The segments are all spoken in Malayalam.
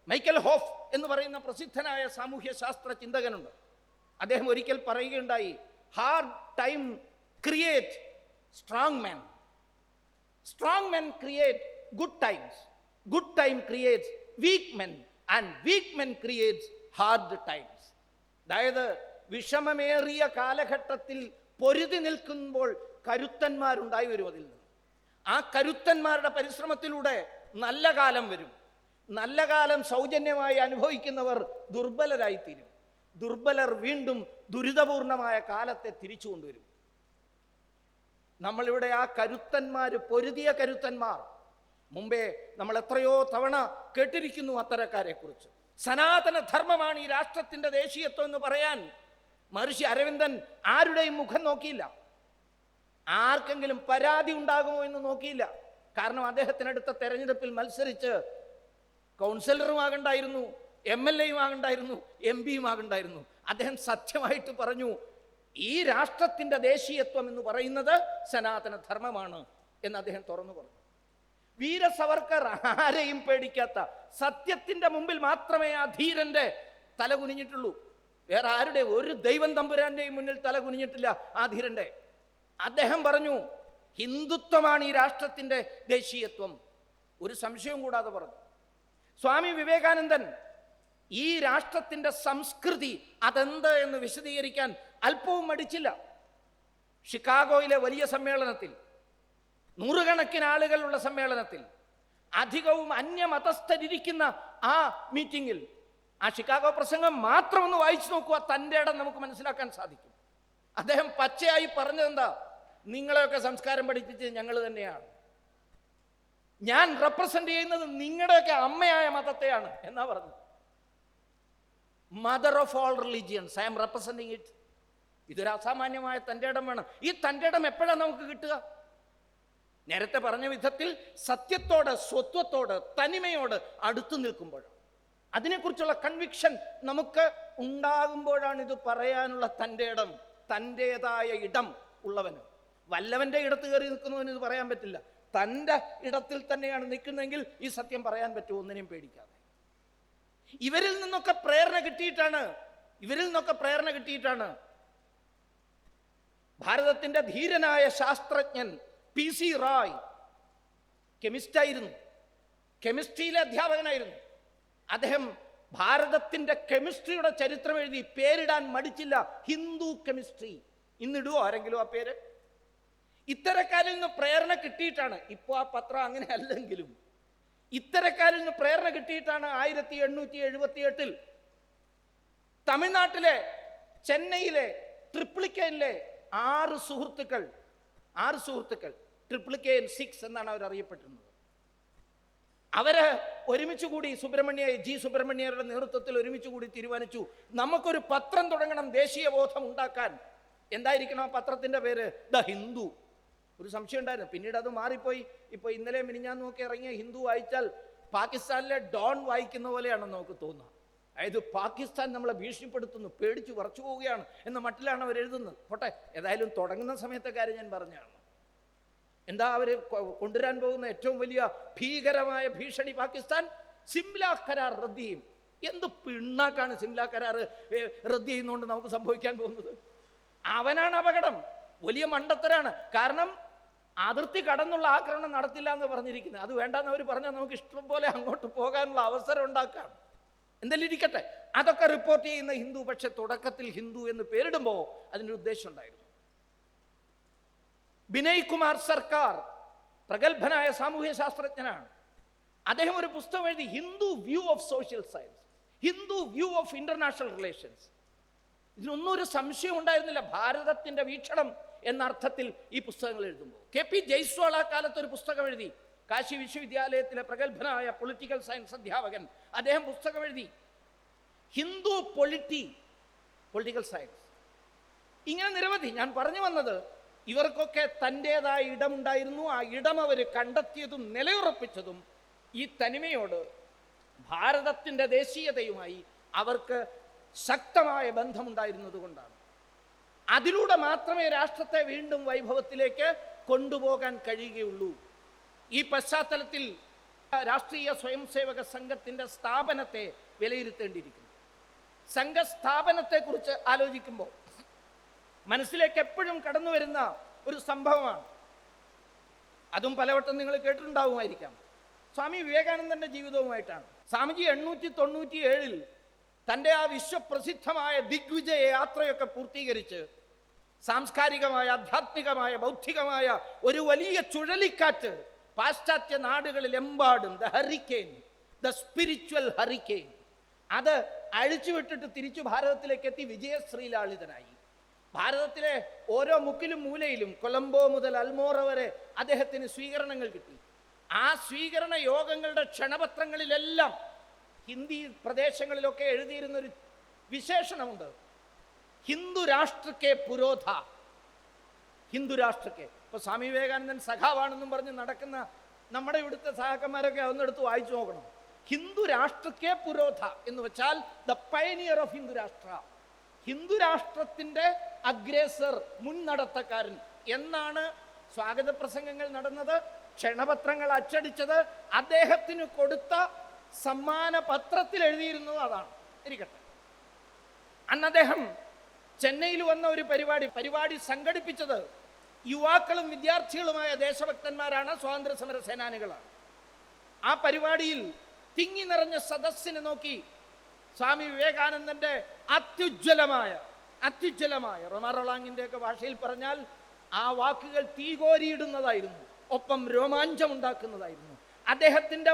മൈക്കൽ ഹോഫ് എന്ന് പറയുന്ന പ്രസിദ്ധനായ സാമൂഹ്യ ശാസ്ത്ര ചിന്തകനുണ്ട്. അദ്ദേഹം ഒരിക്കൽ പറയുകയുണ്ടായി, hard time create strong men, strong men create good times, good time creates weak men and weak men creates hard times. അതായത് വിഷമമേറിയ കാലഘട്ടത്തിൽ പൊരുതി നിൽക്കുമ്പോൾ കരുത്തന്മാരുണ്ടായി വരും. അതിൽ നിന്ന് ആ കരുത്തന്മാരുടെ പരിശ്രമത്തിലൂടെ നല്ല കാലം വരും. നല്ല കാലം സൗജന്യമായി അനുഭവിക്കുന്നവർ ദുർബലരായിത്തീരും. ദുർബലർ വീണ്ടും ദുരിതപൂർണമായ കാലത്തെ തിരിച്ചു കൊണ്ടുവരും. നമ്മളിവിടെ ആ കരുത്തന്മാർ, പൊരുതിയ കരുത്തന്മാർ, മുമ്പേ നമ്മൾ എത്രയോ തവണ കേട്ടിരിക്കുന്നു അത്തരക്കാരെ കുറിച്ച്. സനാതന ധർമ്മമാണ് ഈ രാഷ്ട്രത്തിന്റെ ദേശീയത്വം എന്ന് പറയാൻ മഹർഷി അരവിന്ദൻ ആരുടെയും മുഖം നോക്കിയില്ല. ആർക്കെങ്കിലും പരാതി ഉണ്ടാകുമോ എന്ന് നോക്കിയില്ല. കാരണം അദ്ദേഹത്തിനടുത്ത തെരഞ്ഞെടുപ്പിൽ മത്സരിച്ച് കൗൺസിലറുമാകണ്ടായിരുന്നു, MLA ആകണ്ടായിരുന്നു, MP ആകണ്ടായിരുന്നു. അദ്ദേഹം സത്യമായിട്ട് പറഞ്ഞു, ഈ രാഷ്ട്രത്തിന്റെ ദേശീയത്വം എന്ന് പറയുന്നത് സനാതന ധർമ്മമാണ് എന്ന് അദ്ദേഹം തുറന്നു പറഞ്ഞു. വീര സവർക്കർ ആരെയും പേടിക്കാത്ത, സത്യത്തിന്റെ മുമ്പിൽ മാത്രമേ ആ ധീരന്റെ തല കുനിഞ്ഞിട്ടുള്ളൂ. വേറെ ആരുടെ, ഒരു ദൈവം തമ്പുരാന്റെയും മുന്നിൽ തല കുനിഞ്ഞിട്ടില്ല ആ ധീരന്റെ. അദ്ദേഹം പറഞ്ഞു, ഹിന്ദുത്വമാണ് ഈ രാഷ്ട്രത്തിന്റെ ദേശീയത്വം, ഒരു സംശയവും കൂടാതെ പറഞ്ഞു. സ്വാമി വിവേകാനന്ദൻ ഈ രാഷ്ട്രത്തിന്റെ സംസ്കൃതി അതെന്ത് എന്ന് വിശദീകരിക്കാൻ അല്പവും മടിച്ചില്ല. ഷിക്കാഗോയിലെ വലിയ സമ്മേളനത്തിൽ, നൂറുകണക്കിന് ആളുകളുള്ള സമ്മേളനത്തിൽ, അധികവും അന്യമതസ്ഥരിക്കുന്ന ആ മീറ്റിംഗിൽ, ആ ഷിക്കാഗോ പ്രസംഗം മാത്രം ഒന്ന് വായിച്ചു നോക്കുക, തൻ്റെ ഇടം നമുക്ക് മനസ്സിലാക്കാൻ സാധിക്കും. അദ്ദേഹം പച്ചയായി പറഞ്ഞതെന്താ, നിങ്ങളെയൊക്കെ സംസ്കാരം പഠിപ്പിച്ചത് ഞങ്ങൾ തന്നെയാണ്, ഞാൻ റെപ്രസെന്റ് ചെയ്യുന്നത് നിങ്ങളുടെയൊക്കെ അമ്മയായ മതത്തെയാണ് എന്നാ പറഞ്ഞത്. Mother of all religions, I am representing it. ഇതൊരു അസാമാന്യമായ തൻ്റെ ഇടം വേണം. ഈ തൻ്റെ ഇടം എപ്പോഴാണ് നമുക്ക് കിട്ടുക? നേരത്തെ പറഞ്ഞ വിധത്തിൽ സത്യത്തോട്, സ്വത്വത്തോട്, തനിമയോട് അടുത്തു നിൽക്കുമ്പോഴാണ്. അതിനെക്കുറിച്ചുള്ള കൺവിക്ഷൻ നമുക്ക് ഉണ്ടാകുമ്പോഴാണ് ഇത് പറയാനുള്ള തൻ്റെ ഇടം, തൻ്റെതായ ഇടം ഉള്ളവന്. വല്ലവന്റെ ഇടത്ത് കയറി നിൽക്കുന്നവന് ഇത് പറയാൻ പറ്റില്ല. തൻ്റെ ഇടത്തിൽ തന്നെയാണ് നിൽക്കുന്നതെങ്കിൽ ഈ സത്യം പറയാൻ പറ്റുമോ, ഒന്നിനെയും പേടിക്കാതെ. ഇവരിൽ നിന്നൊക്കെ പ്രേരണ കിട്ടിയിട്ടാണ് ഭാരതത്തിന്റെ ധീരനായ ശാസ്ത്രജ്ഞൻ PC റായ്, കെമിസ്റ്റായിരുന്നു, കെമിസ്ട്രിയിലെ അധ്യാപകനായിരുന്നു. അദ്ദേഹം ഭാരതത്തിന്റെ കെമിസ്ട്രിയുടെ ചരിത്രം എഴുതി, പേരിടാൻ മടിച്ചില്ല, ഹിന്ദു കെമിസ്ട്രി. ഇന്നിടുവോ ആരെങ്കിലും ആ പേര്? ഇത്തരക്കാരിൽ നിന്ന് പ്രേരണ കിട്ടിയിട്ടാണ്, ഇപ്പോൾ ആ പത്രം അങ്ങനെ അല്ലെങ്കിലും ഇത്തരക്കാരിൽ നിന്ന് പ്രേരണ കിട്ടിയിട്ടാണ് 1878 തമിഴ്നാട്ടിലെ ചെന്നൈയിലെ ട്രിപ്ലിക്കേനിലെ 6 സുഹൃത്തുക്കൾ, ട്രിപ്ലിക്കേൻ 6 എന്നാണ് അവർ അറിയപ്പെട്ടിരുന്നത്. അവര് ഒരുമിച്ച് കൂടി, G. സുബ്രഹ്മണ്യരുടെ നേതൃത്വത്തിൽ ഒരുമിച്ച് കൂടി തീരുമാനിച്ചു, നമുക്കൊരു പത്രം തുടങ്ങണം ദേശീയ ബോധം ഉണ്ടാക്കാൻ. എന്തായിരിക്കണം ആ പത്രത്തിന്റെ പേര്? ദ ഹിന്ദു. ഒരു സംശയം ഉണ്ടായിരുന്നു, പിന്നീട് അത് മാറിപ്പോയി. ഇപ്പൊ ഇന്നലെ മിനിഞ്ഞാന്ന് നോക്കി ഇറങ്ങിയ ഹിന്ദു വായിച്ചാൽ പാകിസ്ഥാനിലെ ഡോൺ വായിക്കുന്ന പോലെയാണെന്ന് നമുക്ക് തോന്നുക. അതായത് പാകിസ്ഥാൻ നമ്മളെ ഭീഷണിപ്പെടുത്തുന്നു, പേടിച്ചു വറച്ചു പോവുകയാണ് എന്ന മട്ടിലാണ് അവർ എഴുതുന്നത്. പോട്ടെ, ഏതായാലും തുടങ്ങുന്ന സമയത്തെ കാര്യം ഞാൻ പറഞ്ഞാണ്. എന്താ അവര് കൊണ്ടുവരാൻ പോകുന്ന ഏറ്റവും വലിയ ഭീകരമായ ഭീഷണി? പാകിസ്ഥാൻ സിംല കരാർ റദ്ദ് ചെയ്യും. എന്ത് പിണ്ണാക്കാണ് സിംല കരാർ റദ്ദ് ചെയ്യുന്നതുകൊണ്ട് നമുക്ക് സംഭവിക്കാൻ പോകുന്നത്? അവനാണ് അപകടം, വലിയ മണ്ടത്തരാണ്. കാരണം അതിർത്തി കടന്നുള്ള ആക്രമണം നടത്തില്ല എന്ന് പറഞ്ഞിരിക്കുന്നത്. അത് വേണ്ടെന്ന് അവർ പറഞ്ഞാൽ നമുക്ക് ഇഷ്ടം പോലെ അങ്ങോട്ട് പോകാനുള്ള അവസരം ഉണ്ടാക്കാം. എന്തായാലും ഇരിക്കട്ടെ, അതൊക്കെ റിപ്പോർട്ട് ചെയ്യുന്ന ഹിന്ദു. പക്ഷെ തുടക്കത്തിൽ ഹിന്ദു എന്ന് പേരിടുമ്പോൾ അതിൻ്റെ ഉദ്ദേശം ഉണ്ടായിരുന്നു. ബിനയ് കുമാർ സർക്കാർ പ്രഗത്ഭനായ സാമൂഹ്യ ശാസ്ത്രജ്ഞനാണ്. അദ്ദേഹം ഒരു പുസ്തകം എഴുതി, Hindu view of social science, Hindu view of international relations. ഇതിനൊന്നും ഒരു സംശയം ഉണ്ടായിരുന്നില്ല ഭാരതത്തിന്റെ വീക്ഷണം എന്ന അർത്ഥത്തിൽ ഈ പുസ്തകങ്ങൾ എഴുതുമ്പോൾ. KP ജയ്സ്വാൾ ആ കാലത്ത് ഒരു പുസ്തകം എഴുതി, കാശി വിശ്വവിദ്യാലയത്തിലെ പ്രഗത്ഭനായ പൊളിറ്റിക്കൽ സയൻസ് അധ്യാപകൻ. അദ്ദേഹം പുസ്തകം എഴുതി, ഹിന്ദു പൊളിറ്റിക്കൽ സയൻസ്. ഇങ്ങനെ നിരവധി. ഞാൻ പറഞ്ഞു വന്നത്, ഇവർക്കൊക്കെ തൻ്റെതായ ഇടമുണ്ടായിരുന്നു. ആ ഇടം അവർ കണ്ടെത്തിയതും നിലയുറപ്പിച്ചതും ഈ തനിമയോട്, ഭാരതത്തിന്റെ ദേശീയതയുമായി അവർക്ക് ശക്തമായ ബന്ധമുണ്ടായിരുന്നത് കൊണ്ടാണ്. അതിലൂടെ മാത്രമേ രാഷ്ട്രത്തെ വീണ്ടും വൈഭവത്തിലേക്ക് കൊണ്ടുപോകാൻ കഴിയുകയുള്ളൂ. ഈ പശ്ചാത്തലത്തിൽ രാഷ്ട്രീയ സ്വയംസേവക സംഘത്തിന്റെ സ്ഥാപനത്തെ വിലയിരുത്തേണ്ടിയിരിക്കുന്നു. സംഘസ്ഥാപനത്തെക്കുറിച്ച് ആലോചിക്കുമ്പോൾ മനസ്സിലേക്ക് എപ്പോഴും കടന്നു വരുന്ന ഒരു സംഭവമാണ്, അതും പലവട്ടം നിങ്ങൾ കേട്ടിട്ടുണ്ടാവുമായിരിക്കാം, സ്വാമി വിവേകാനന്ദന്റെ ജീവിതവുമായിട്ടാണ്. സ്വാമിജി 897 തൻ്റെ ആ വിശ്വപ്രസിദ്ധമായ ദിഗ്വിജയ യാത്രയൊക്കെ പൂർത്തീകരിച്ച് സാംസ്കാരികമായ, ആധ്യാത്മികമായ, ബൗദ്ധികമായ ഒരു വലിയ ചുഴലിക്കാറ്റ് പാശ്ചാത്യ നാടുകളിലെമ്പാടും, the hurricane, the spiritual hurricane, അത് അഴിച്ചുവിട്ടിട്ട് തിരിച്ചു ഭാരതത്തിലേക്ക് എത്തി വിജയശ്രീലാളിതനായി. ഭാരതത്തിലെ ഓരോ മുക്കിലും മൂലയിലും, കൊളംബോ മുതൽ അൽമോറ വരെ അദ്ദേഹത്തിന് സ്വീകരണങ്ങൾ കിട്ടി. ആ സ്വീകരണ യോഗങ്ങളുടെ ക്ഷണപത്രങ്ങളിലെല്ലാം ഹിന്ദി പ്രദേശങ്ങളിലൊക്കെ എഴുതിയിരുന്നൊരു വിശേഷണമുണ്ട്, ഹിന്ദു രാഷ്ട്രക്കെ പുരോധ. ഹിന്ദു രാഷ്ട്രക്കെ. ഇപ്പൊ സ്വാമി വിവേകാനന്ദൻ സഖാവാണെന്നും പറഞ്ഞ് നടക്കുന്ന നമ്മുടെ ഇവിടുത്തെ സഹാക്കന്മാരൊക്കെ ഒന്നെടുത്ത് വായിച്ചു നോക്കണം. ഹിന്ദു രാഷ്ട്രക്കെ പുരോധ എന്ന് വെച്ചാൽ ദ പയനിയർ ഓഫ് ഹിന്ദു രാഷ്ട്ര, ഹിന്ദു രാഷ്ട്രത്തിന്റെ അഗ്രേസർ, മുൻനടത്തക്കാരൻ എന്നാണ് സ്വാഗത പ്രസംഗങ്ങൾ നടന്നത്, ക്ഷണപത്രങ്ങൾ അച്ചടിച്ചത്, അദ്ദേഹത്തിന് കൊടുത്ത സമ്മാന പത്രത്തിൽ എഴുതിയിരുന്നത് അതാണ്. ഇരിക്കട്ടെ, അന്ന് അദ്ദേഹം ചെന്നൈയിൽ വന്ന ഒരു പരിപാടി സംഘടിപ്പിച്ചത് യുവാക്കളും വിദ്യാർത്ഥികളുമായ ദേശഭക്തന്മാരാണ്, സ്വാതന്ത്ര്യ സമര സേനാനികളാണ്. ആ പരിപാടിയിൽ തിങ്ങി നിറഞ്ഞ സദസ്സിനെ നോക്കി സ്വാമി വിവേകാനന്ദന്റെ അത്യുജ്വലമായ റൊമാറോളാങ്ങിന്റെ ഒക്കെ ഭാഷയിൽ പറഞ്ഞാൽ ആ വാക്കുകൾ തീകോരിയിടുന്നതായിരുന്നു, ഒപ്പം രോമാഞ്ചമുണ്ടാക്കുന്നതായിരുന്നു. അദ്ദേഹത്തിന്റെ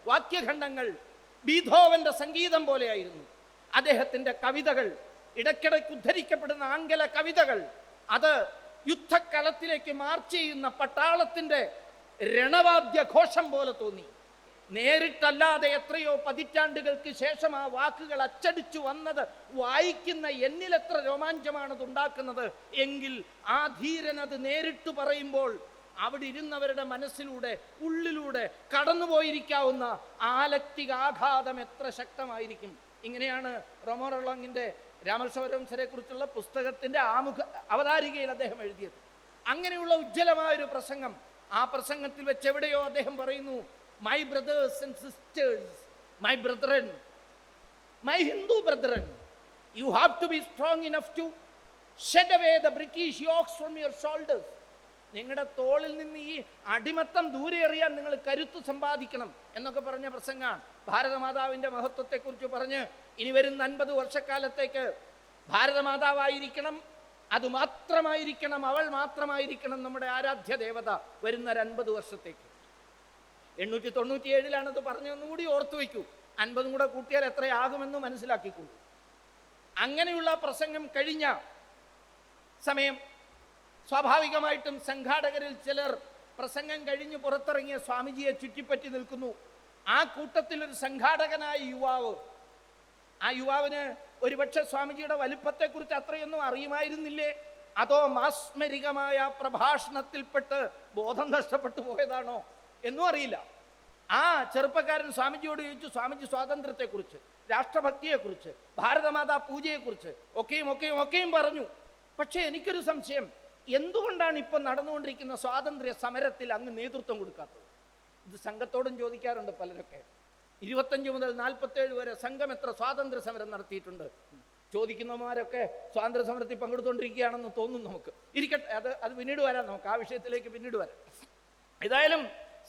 വാക്യഖണ്ഡങ്ങൾ ബീഥോവന്റെ സംഗീതം പോലെയായിരുന്നു. അദ്ദേഹത്തിന്റെ കവിതകൾ, ഇടയ്ക്കിടയ്ക്ക് ഉദ്ധരിക്കപ്പെടുന്ന ആംഗല കവിതകൾ, അത് യുദ്ധക്കളത്തിലേക്ക് മാർച്ച് ചെയ്യുന്ന പട്ടാളത്തിന്റെ രണവാദ്യ ഘോഷം പോലെ തോന്നി. നേരിട്ടല്ലാതെ എത്രയോ പതിറ്റാണ്ടുകൾക്ക് ശേഷം ആ വാക്കുകൾ അച്ചടിച്ചു വന്നത് വായിക്കുന്ന എന്നിലെത്ര രോമാഞ്ചമാണത് ഉണ്ടാക്കുന്നത് എങ്കിൽ ആ ധീരൻ അത് നേരിട്ട് പറയുമ്പോൾ അവിടെ ഇരുന്നവരുടെ മനസ്സിലൂടെ, ഉള്ളിലൂടെ കടന്നുപോയിരിക്കാവുന്ന ആലക്തിക ആഘാതം എത്ര ശക്തമായിരിക്കും. ഇങ്ങനെയാണ് റൊമാറോളാങ്ങിന്റെ രാമകൃഷ്ണപരമഹംസരെ കുറിച്ചുള്ള പുസ്തകത്തിന്റെ അവതാരികയിൽ അദ്ദേഹം എഴുതിയത്. അങ്ങനെയുള്ള ഉജ്ജ്വലമായൊരു പ്രസംഗം, ആ പ്രസംഗത്തിൽ വെച്ച് എവിടെയോ അദ്ദേഹം പറയുന്നു, my brothers and sisters, my brethren, my Hindu brethren, you have to be strong enough to shed away the British yokes from your shoulders. നിങ്ങളുടെ തോളിൽ നിന്ന് ഈ അടിമത്തം ദൂരെ എറിയാൻ നിങ്ങൾ കരുത്ത് സമ്പാദിക്കണം എന്നൊക്കെ പറഞ്ഞ പ്രസംഗമാണ്. ഭാരതമാതാവിന്റെ മഹത്വത്തെക്കുറിച്ച് പറഞ്ഞ് ഇനി വരുന്ന 50 വർഷക്കാലത്തേക്ക് ഭാരതമാതാവായിരിക്കണം, അത് മാത്രമായിരിക്കണം, അവൾ മാത്രമായിരിക്കണം നമ്മുടെ ആരാധ്യ ദേവത വരുന്ന 50 വർഷത്തേക്ക്. 897 അത് പറഞ്ഞൊന്നും കൂടി ഓർത്തു വയ്ക്കൂ, 50 കൂടെ കൂട്ടിയാൽ എത്രയാകുമെന്ന് മനസ്സിലാക്കിക്കൊള്ളൂ. അങ്ങനെയുള്ള പ്രസംഗം കഴിഞ്ഞ സമയം സ്വാഭാവികമായിട്ടും സംഘാടകരിൽ ചിലർ പ്രസംഗം കഴിഞ്ഞ് പുറത്തിറങ്ങിയ സ്വാമിജിയെ ചുറ്റിപ്പറ്റി നിൽക്കുന്നു. ആ കൂട്ടത്തിൽ ഒരു സംഘാടകനായ യുവാവ്, ആ യുവാവിന് ഒരുപക്ഷെ സ്വാമിജിയുടെ വലിപ്പത്തെക്കുറിച്ച് അത്രയൊന്നും അറിയുമായിരുന്നില്ലേ, അതോ മാസ്മരികമായ പ്രഭാഷണത്തിൽപ്പെട്ട് ബോധം നഷ്ടപ്പെട്ടു പോയതാണോ എന്നും അറിയില്ല. ആ ചെറുപ്പക്കാരൻ സ്വാമിജിയോട് ചോദിച്ചു, സ്വാമിജി സ്വാതന്ത്ര്യത്തെക്കുറിച്ച്, രാഷ്ട്രഭക്തിയെക്കുറിച്ച്, ഭാരതമാതാ പൂജയെക്കുറിച്ച് ഒക്കെയും പറഞ്ഞു. പക്ഷേ എനിക്കൊരു സംശയം, എന്തുകൊണ്ടാണ് ഇപ്പം നടന്നുകൊണ്ടിരിക്കുന്ന സ്വാതന്ത്ര്യ സമരത്തിൽ അങ്ങ് നേതൃത്വം കൊടുക്കാത്തത്? ഇത് സംഘത്തോടും ചോദിക്കാറുണ്ട് പലരൊക്കെ. 25 മുതൽ 47 വരെ സംഘം എത്ര സ്വാതന്ത്ര്യ സമരം നടത്തിയിട്ടുണ്ട്? ചോദിക്കുന്നവന്മാരൊക്കെ സ്വാതന്ത്ര്യ സമരത്തിൽ പങ്കെടുത്തുകൊണ്ടിരിക്കുകയാണെന്ന് തോന്നുന്നു നമുക്ക്. ഇരിക്കട്ടെ, അത് പിന്നീട് വരാം, നമുക്ക് ആ വിഷയത്തിലേക്ക് പിന്നീട് വരാം. ഏതായാലും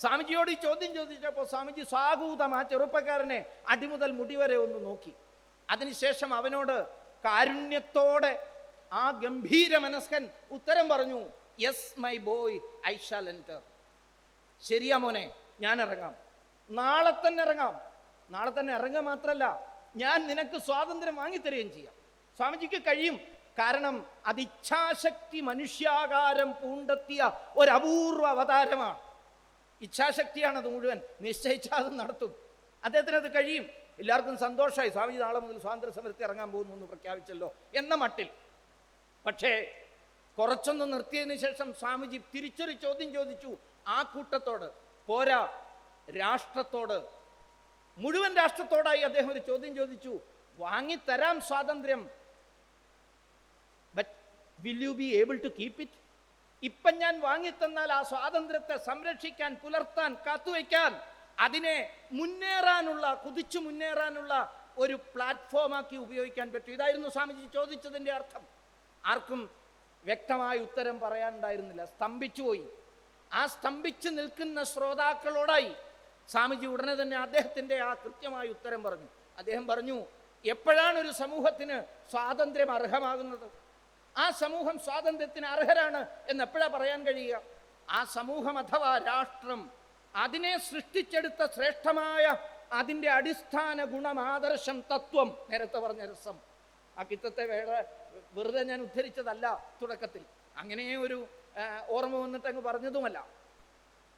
സ്വാമിജിയോട് ഈ ചോദ്യം ചോദിച്ചപ്പോൾ സ്വാമിജി സ്വാഗതം ആ ചെറുപ്പക്കാരനെ അടിമുതൽ മുടിവരെ ഒന്ന് നോക്കി. അതിനുശേഷം അവനോട് കാരുണ്യത്തോടെ ആ ഗംഭീര മനസ്കൻ ഉത്തരം പറഞ്ഞു, yes my boy, I shall enter. ശരിയാ മോനെ, ഞാൻ ഇറങ്ങാം, നാളെ തന്നെ ഇറങ്ങാം. നാളെ തന്നെ ഇറങ്ങുക മാത്രമല്ല, ഞാൻ നിനക്ക് സ്വാതന്ത്ര്യം വാങ്ങിത്തരുകയും ചെയ്യാം. സ്വാമിജിക്ക് കഴിയും, കാരണം അത് ഇച്ഛാശക്തി മനുഷ്യാകാരം പൂണ്ടെത്തിയ ഒരു അപൂർവ അവതാരമാണ്. ഇച്ഛാശക്തിയാണ് അത് മുഴുവൻ, നിശ്ചയിച്ചാൽ അത് നടത്തും. അദ്ദേഹത്തിന് അത് കഴിയും. എല്ലാവർക്കും സന്തോഷമായി, സ്വാമിജി നാളെ മുതൽ സ്വാതന്ത്ര്യ സമരത്തിൽ ഇറങ്ങാൻ പോകുന്നു എന്ന് പ്രഖ്യാപിച്ചല്ലോ എന്ന മട്ടിൽ. പക്ഷേ കുറച്ചൊന്ന് നിർത്തിയതിന് ശേഷം സ്വാമിജി തിരിച്ചൊരു ചോദ്യം ചോദിച്ചു ആ കൂട്ടത്തോട്, പോരാ രാഷ്ട്രത്തോട്, മുഴുവൻ രാഷ്ട്രത്തോടായി അദ്ദേഹം ഒരു ചോദ്യം ചോദിച്ചു, വാങ്ങിത്തരാം സ്വാതന്ത്ര്യം, will you be able to keep it? ഇപ്പം ഞാൻ വാങ്ങിത്തന്നാൽ ആ സ്വാതന്ത്ര്യത്തെ സംരക്ഷിക്കാൻ, പുലർത്താൻ, കാത്തുവയ്ക്കാൻ, അതിനെ മുന്നേറാനുള്ള, കുതിച്ചു മുന്നേറാനുള്ള ഒരു പ്ലാറ്റ്ഫോമാക്കി ഉപയോഗിക്കാൻ പറ്റും? ഇതായിരുന്നു സ്വാമിജി ചോദിച്ചതിൻ്റെ അർത്ഥം. ആർക്കും വ്യക്തമായ ഉത്തരം പറയാനുണ്ടായിരുന്നില്ല, സ്തംഭിച്ചുപോയി. ആ സ്തംഭിച്ചു നിൽക്കുന്ന ശ്രോതാക്കളോടായി സ്വാമിജി ഉടനെ തന്നെ അദ്ദേഹത്തിൻ്റെ ആ കൃത്യമായ ഉത്തരം പറഞ്ഞു. അദ്ദേഹം പറഞ്ഞു, എപ്പോഴാണ് ഒരു സമൂഹത്തിന് സ്വാതന്ത്ര്യം അർഹമാകുന്നത്? ആ സമൂഹം സ്വാതന്ത്ര്യത്തിന് അർഹരാണ് എന്ന് എപ്പോഴാണ് പറയാൻ കഴിയുക? ആ സമൂഹം അഥവാ രാഷ്ട്രം അതിനെ സൃഷ്ടിച്ചെടുത്ത ശ്രേഷ്ഠമായ അതിൻ്റെ അടിസ്ഥാന ഗുണം, ആദർശം, തത്വം, നേരത്തെ പറഞ്ഞ രസം. ആ കിത്തത്തെ വെറുതെ ഞാൻ ഉദ്ധരിച്ചതല്ല തുടക്കത്തിൽ, അങ്ങനെ ഒരു ഓർമ്മ വന്നിട്ട് അങ്ങ് പറഞ്ഞതുമല്ല.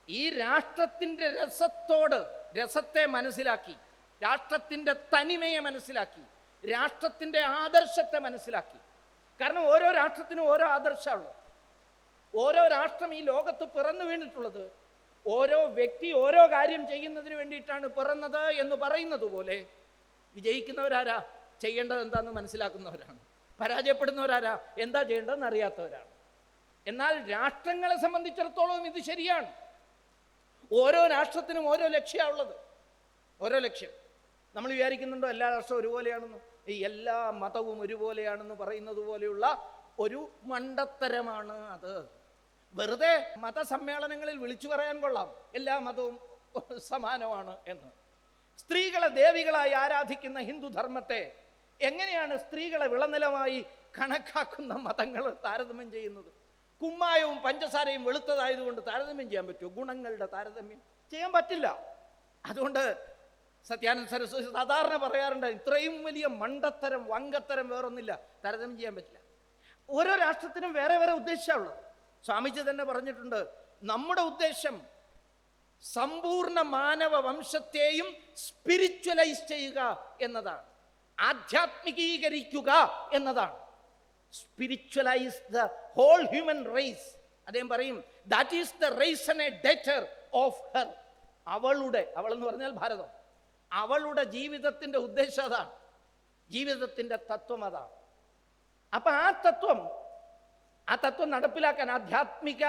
ഈ രാഷ്ട്രത്തിൻ്റെ രസത്തെ മനസ്സിലാക്കി, രാഷ്ട്രത്തിൻ്റെ തനിമയെ മനസ്സിലാക്കി, രാഷ്ട്രത്തിൻ്റെ ആദർശത്തെ മനസ്സിലാക്കി. കാരണം ഓരോ രാഷ്ട്രത്തിനും ഓരോ ആദർശമുള്ളൂ. ഓരോ രാഷ്ട്രം ഈ ലോകത്ത് പിറന്നു വീണിട്ടുള്ളത് ഓരോ വ്യക്തി ഓരോ കാര്യം ചെയ്യുന്നതിന് വേണ്ടിയിട്ടാണ് പിറന്നത് എന്ന് പറയുന്നത് പോലെ വിജയിക്കുന്നവരാരാ? ചെയ്യേണ്ടത് എന്താണെന്ന് മനസ്സിലാക്കുന്നവരാണ്. പരാജയപ്പെടുന്നവരാരാ? എന്താ ചെയ്യേണ്ടതെന്ന് അറിയാത്തവരാണ്. എന്നാൽ രാഷ്ട്രങ്ങളെ സംബന്ധിച്ചിടത്തോളം ഇത് ശരിയാണ്. ഓരോ രാഷ്ട്രത്തിനും ഓരോ ലക്ഷ്യമുള്ളത്, ഓരോ ലക്ഷ്യം. നമ്മൾ വിചാരിക്കുന്നുണ്ടോ എല്ലാ രാഷ്ട്രവും ഒരുപോലെയാണെന്ന്? ഈ എല്ലാ മതവും ഒരുപോലെയാണെന്ന് പറയുന്നത് പോലെയുള്ള ഒരു മണ്ടത്തരമാണ് അത്. വെറുതെ മതസമ്മേളനങ്ങളിൽ വിളിച്ചു പറയാൻ കൊള്ളാം എല്ലാ മതവും സമാനമാണ് എന്ന്. സ്ത്രീകളെ ദേവികളായി ആരാധിക്കുന്ന ഹിന്ദുധർമ്മത്തെ എങ്ങനെയാണ് സ്ത്രീകളെ വിളനിലമായി കണക്കാക്കുന്ന മതങ്ങൾ താരതമ്യം ചെയ്യുന്നത്? കുമ്മായവും പഞ്ചസാരയും വെളുത്തതായതുകൊണ്ട് താരതമ്യം ചെയ്യാൻ പറ്റുമോ? ഗുണങ്ങളുടെ താരതമ്യം ചെയ്യാൻ പറ്റില്ല. അതുകൊണ്ട് സത്യാനന്ദ സരസ്വതി സാധാരണ പറയാറുണ്ട്, ഇത്രയും വലിയ മണ്ടത്തരം, വങ്കത്തരം വേറൊന്നില്ല, താരതമ്യം ചെയ്യാൻ പറ്റില്ല. ഓരോ രാഷ്ട്രത്തിനും വേറെ വേറെ ഉദ്ദേശമുള്ളത്. സ്വാമിജി തന്നെ പറഞ്ഞിട്ടുണ്ട്, നമ്മുടെ ഉദ്ദേശം സമ്പൂർണ്ണ മാനവ വംശത്തെയും സ്പിരിച്വലൈസ് ചെയ്യുക എന്നതാണ്, ആധ്യാത്മികീകരിക്കുക എന്നതാണ്. Spiritualise the whole human raise. അദ്ദേഹം പറയും, that is the race and A debtor of her. അവളുടെ, അവൾ എന്ന് പറഞ്ഞാൽ ഭാരതം, അവളുടെ ജീവിതത്തിന്റെ ഉദ്ദേശം അതാണ്, ജീവിതത്തിന്റെ തത്വം അതാണ്. അപ്പൊ ആ തത്വം നടപ്പിലാക്കാൻ ആധ്യാത്മിക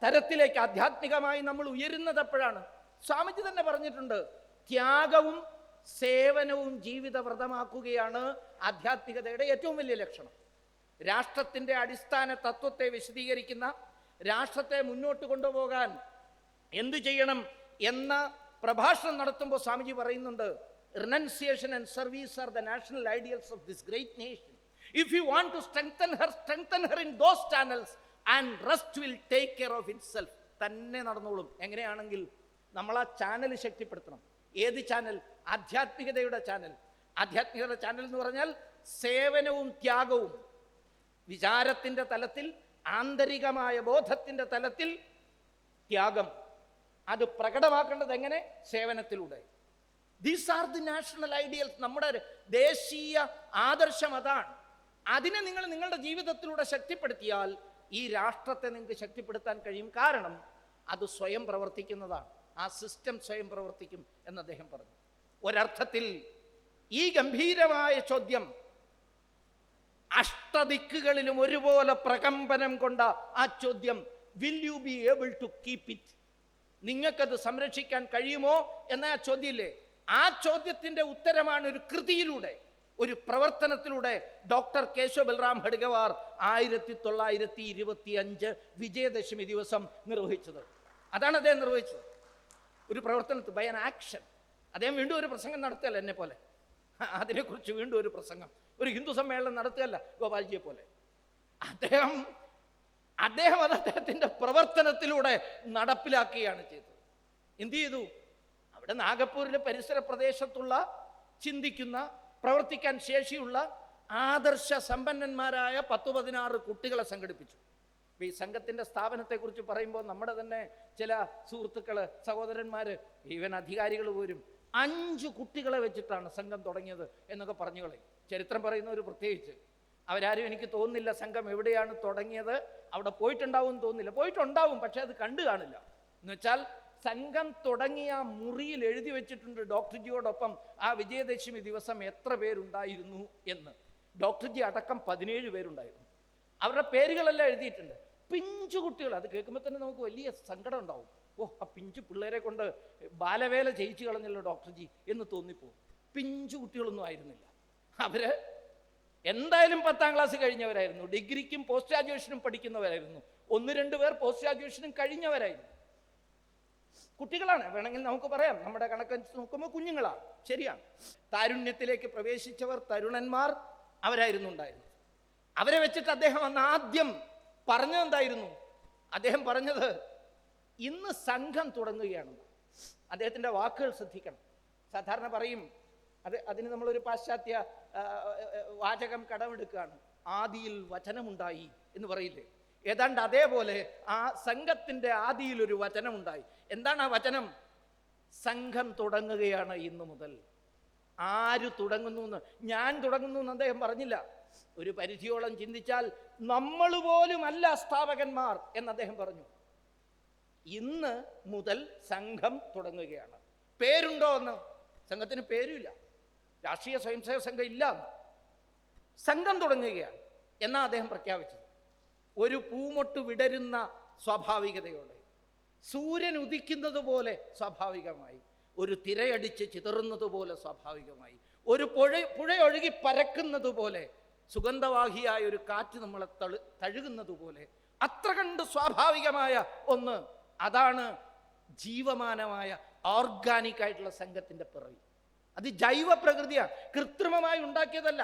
തരത്തിലേക്ക്, ആധ്യാത്മികമായി നമ്മൾ ഉയരുന്നത് എപ്പോഴാണ്? സ്വാമിജി തന്നെ പറഞ്ഞിട്ടുണ്ട്, ത്യാഗവും സേവനവും ജീവിതവ്രതമാക്കുകയാണ് ആധ്യാത്മികതയുടെ ഏറ്റവും വലിയ ലക്ഷണം. രാഷ്ട്രത്തിന്റെ അടിസ്ഥാന തത്വത്തെ വിശദീകരിക്കുന്ന, രാഷ്ട്രത്തെ മുന്നോട്ട് കൊണ്ടുപോകാൻ എന്തു ചെയ്യണം എന്ന പ്രഭാഷണം നടത്തുമ്പോൾ സ്വാമിജി പറയുന്നുണ്ട്, renunciation and service are the national ideals of this great nation. If you want to strengthen her in those channels, and rest will take care of itself. തന്നെ നടന്നോളും. എങ്ങനെയാണെങ്കിൽ നമ്മൾ ആ ചാനൽ ശക്തിപ്പെടുത്തണം. ഏത് ചാനൽ? ആധ്യാത്മികതയുടെ ചാനൽ. ആധ്യാത്മികതയുടെ ചാനൽ എന്ന് പറഞ്ഞാൽ സേവനവും ത്യാഗവും, വിചാരത്തിന്റെ തലത്തിൽ, ആന്തരികമായ ബോധത്തിന്റെ തലത്തിൽ ത്യാഗം, അത് പ്രകടമാക്കേണ്ടത് എങ്ങനെ? സേവനത്തിലൂടെ. These are the national ideals. നമ്മുടെ ദേശീയ ആദർശം അതാണ്. അതിനെ നിങ്ങൾ നിങ്ങളുടെ ജീവിതത്തിലൂടെ ശക്തിപ്പെടുത്തിയാൽ ഈ രാഷ്ട്രത്തെ നിങ്ങൾക്ക് ശക്തിപ്പെടുത്താൻ കഴിയും. കാരണം അത് സ്വയം പ്രവർത്തിക്കുന്നതാണ്, ആ സിസ്റ്റം സ്വയം പ്രവർത്തിക്കും എന്ന് അദ്ദേഹം പറഞ്ഞു. ഒരർത്ഥത്തിൽ ഈ ഗംഭീരമായ ചോദ്യം അഷ്ടദിക്കുകളിലും ഒരുപോലെ പ്രകമ്പനം കൊണ്ട ആ ചോദ്യം, will you be able to keep it? നിങ്ങൾക്കത് സംരക്ഷിക്കാൻ കഴിയുമോ എന്ന ആ ചോദ്യമില്ലേ, ആ ചോദ്യത്തിന്റെ ഉത്തരമാണ് ഒരു കൃതിയിലൂടെ, ഒരു പ്രവർത്തനത്തിലൂടെ ഡോക്ടർ കേശവ ബൽറാം ഹഡ്ഗവാർ 1925 വിജയദശമി ദിവസം നിർവഹിച്ചത്. അതാണ് അദ്ദേഹം നിർവഹിച്ചത്, ഒരു പ്രവർത്തനത്തിൽ, ബൈ ആൻ ആക്ഷൻ. അദ്ദേഹം വീണ്ടും ഒരു പ്രസംഗം നടത്തുകയല്ല എന്നെ പോലെ, അതിനെക്കുറിച്ച് വീണ്ടും ഒരു പ്രസംഗം, ഒരു ഹിന്ദു സമ്മേളനം നടത്തുകയല്ല ഗോപാൽജിയെ പോലെ. അദ്ദേഹം അത് അദ്ദേഹത്തിന്റെ പ്രവർത്തനത്തിലൂടെ നടപ്പിലാക്കുകയാണ് ചെയ്തത്. എന്ത് ചെയ്തു? അവിടെ നാഗപ്പൂരിലെ പരിസര പ്രദേശത്തുള്ള ചിന്തിക്കുന്ന, പ്രവർത്തിക്കാൻ ശേഷിയുള്ള ആദർശ സമ്പന്നന്മാരായ 10-16 കുട്ടികളെ സംഘടിപ്പിച്ചു. ഈ സംഘത്തിന്റെ സ്ഥാപനത്തെക്കുറിച്ച് പറയുമ്പോൾ നമ്മുടെ തന്നെ ചില സുഹൃത്തുക്കള്, സഹോദരന്മാര്, ഈവൻ അധികാരികൾ പോലും 5 കുട്ടികളെ വെച്ചിട്ടാണ് സംഘം തുടങ്ങിയത് എന്നൊക്കെ പറഞ്ഞു കളയും. ചരിത്രം പറയുന്നവർ പ്രത്യേകിച്ച്. അവരാരും എനിക്ക് തോന്നുന്നില്ല സംഘം എവിടെയാണ് തുടങ്ങിയത്, അവിടെ പോയിട്ടുണ്ടാവും തോന്നുന്നില്ല. പോയിട്ടുണ്ടാവും, പക്ഷെ അത് കണ്ടു കാണില്ല. എന്നുവെച്ചാൽ സംഘം തുടങ്ങിയ മുറിയിൽ എഴുതി വെച്ചിട്ടുണ്ട് ഡോക്ടർ ജിയോടൊപ്പം ആ വിജയദശമി ദിവസം എത്ര പേരുണ്ടായിരുന്നു എന്ന്. ഡോക്ടർ ജി അടക്കം 17 പേരുണ്ടായിരുന്നു. അവരുടെ പേരുകളെല്ലാം എഴുതിയിട്ടുണ്ട്. പിഞ്ചു കുട്ടികൾ, അത് കേൾക്കുമ്പോൾ തന്നെ നമുക്ക് വലിയ സങ്കടം ഉണ്ടാവും. ഓ, ആ പിഞ്ചു പിള്ളേരെ കൊണ്ട് ബാലവേല ചെയ്യിച്ചു കളഞ്ഞല്ലോ ഡോക്ടർ ജി എന്ന് തോന്നിപ്പോവും. പിഞ്ചു കുട്ടികളൊന്നും ആയിരുന്നില്ല. അവര് എന്തായാലും 10ാം ക്ലാസ് കഴിഞ്ഞവരായിരുന്നു, ഡിഗ്രിക്കും പോസ്റ്റ് ഗ്രാജുവേഷനും പഠിക്കുന്നവരായിരുന്നു, 1-2 പേർ പോസ്റ്റ് ഗ്രാജുവേഷനും കഴിഞ്ഞവരായിരുന്നു. കുട്ടികളാണ്, വേണമെങ്കിൽ നമുക്ക് പറയാം, നമ്മുടെ കണക്കനുസരിച്ച് നോക്കുമ്പോൾ കുഞ്ഞുങ്ങളാണ്, ശരിയാണ്. താരുണ്യത്തിലേക്ക് പ്രവേശിച്ചവർ, തരുണന്മാർ അവരായിരുന്നു ഉണ്ടായിരുന്നത്. അവരെ വെച്ചിട്ട് അദ്ദേഹം അന്ന് ആദ്യം പറഞ്ഞതെന്തായിരുന്നു? അദ്ദേഹം പറഞ്ഞത് ഇന്ന് സംഘം തുടങ്ങുകയാണെന്ന്. അദ്ദേഹത്തിൻ്റെ വാക്കുകൾ ശ്രദ്ധിക്കണം. സാധാരണ പറയും, അതിന് നമ്മളൊരു പാശ്ചാത്യ വാചകം കടമെടുക്കുകയാണ്, ആദിയിൽ വചനമുണ്ടായി എന്ന് പറയില്ലേ? ഏതാണ്ട് അതേപോലെ ആ സംഘത്തിൻ്റെ ആദിയിൽ ഒരു വചനമുണ്ടായി. എന്താണ് ആ വചനം? സംഘം തുടങ്ങുകയാണ് ഇന്നു മുതൽ. ആര് തുടങ്ങുന്നു എന്ന്? ഞാൻ തുടങ്ങുന്നു എന്ന് അദ്ദേഹം പറഞ്ഞില്ല. ഒരു പരിധിയോളം ചിന്തിച്ചാൽ നമ്മൾ പോലും അല്ല സ്ഥാപകന്മാർ എന്ന് അദ്ദേഹം പറഞ്ഞു. ഇന്ന് മുതൽ സംഘം തുടങ്ങുകയാണ്. പേരുണ്ടോ എന്ന്? സംഘത്തിന് പേരുമില്ല, രാഷ്ട്രീയ സ്വയംസേവക സംഘം ഇല്ല. സംഘം തുടങ്ങുകയാണ് എന്നാണ് അദ്ദേഹം പ്രഖ്യാപിച്ചത്. ഒരു പൂമൊട്ട് വിടരുന്ന സ്വാഭാവികതയോടെ, സൂര്യൻ ഉദിക്കുന്നത് പോലെ സ്വാഭാവികമായി, ഒരു തിരയടിച്ച് ചിതറുന്നത് പോലെ സ്വാഭാവികമായി, ഒരു പുഴയൊഴുകി പരക്കുന്നത് പോലെ, സുഗന്ധവാഹിയായ ഒരു കാറ്റ് നമ്മളെ തഴുകുന്നത് പോലെ, അത്ര കണ്ട് സ്വാഭാവികമായ ഒന്ന്. അതാണ് ജീവമാനമായ ഓർഗാനിക് ആയിട്ടുള്ള സംഘത്തിന്റെ പിറവി. അത് ജൈവ പ്രകൃതിയാണ്, കൃത്രിമമായി ഉണ്ടാക്കിയതല്ല.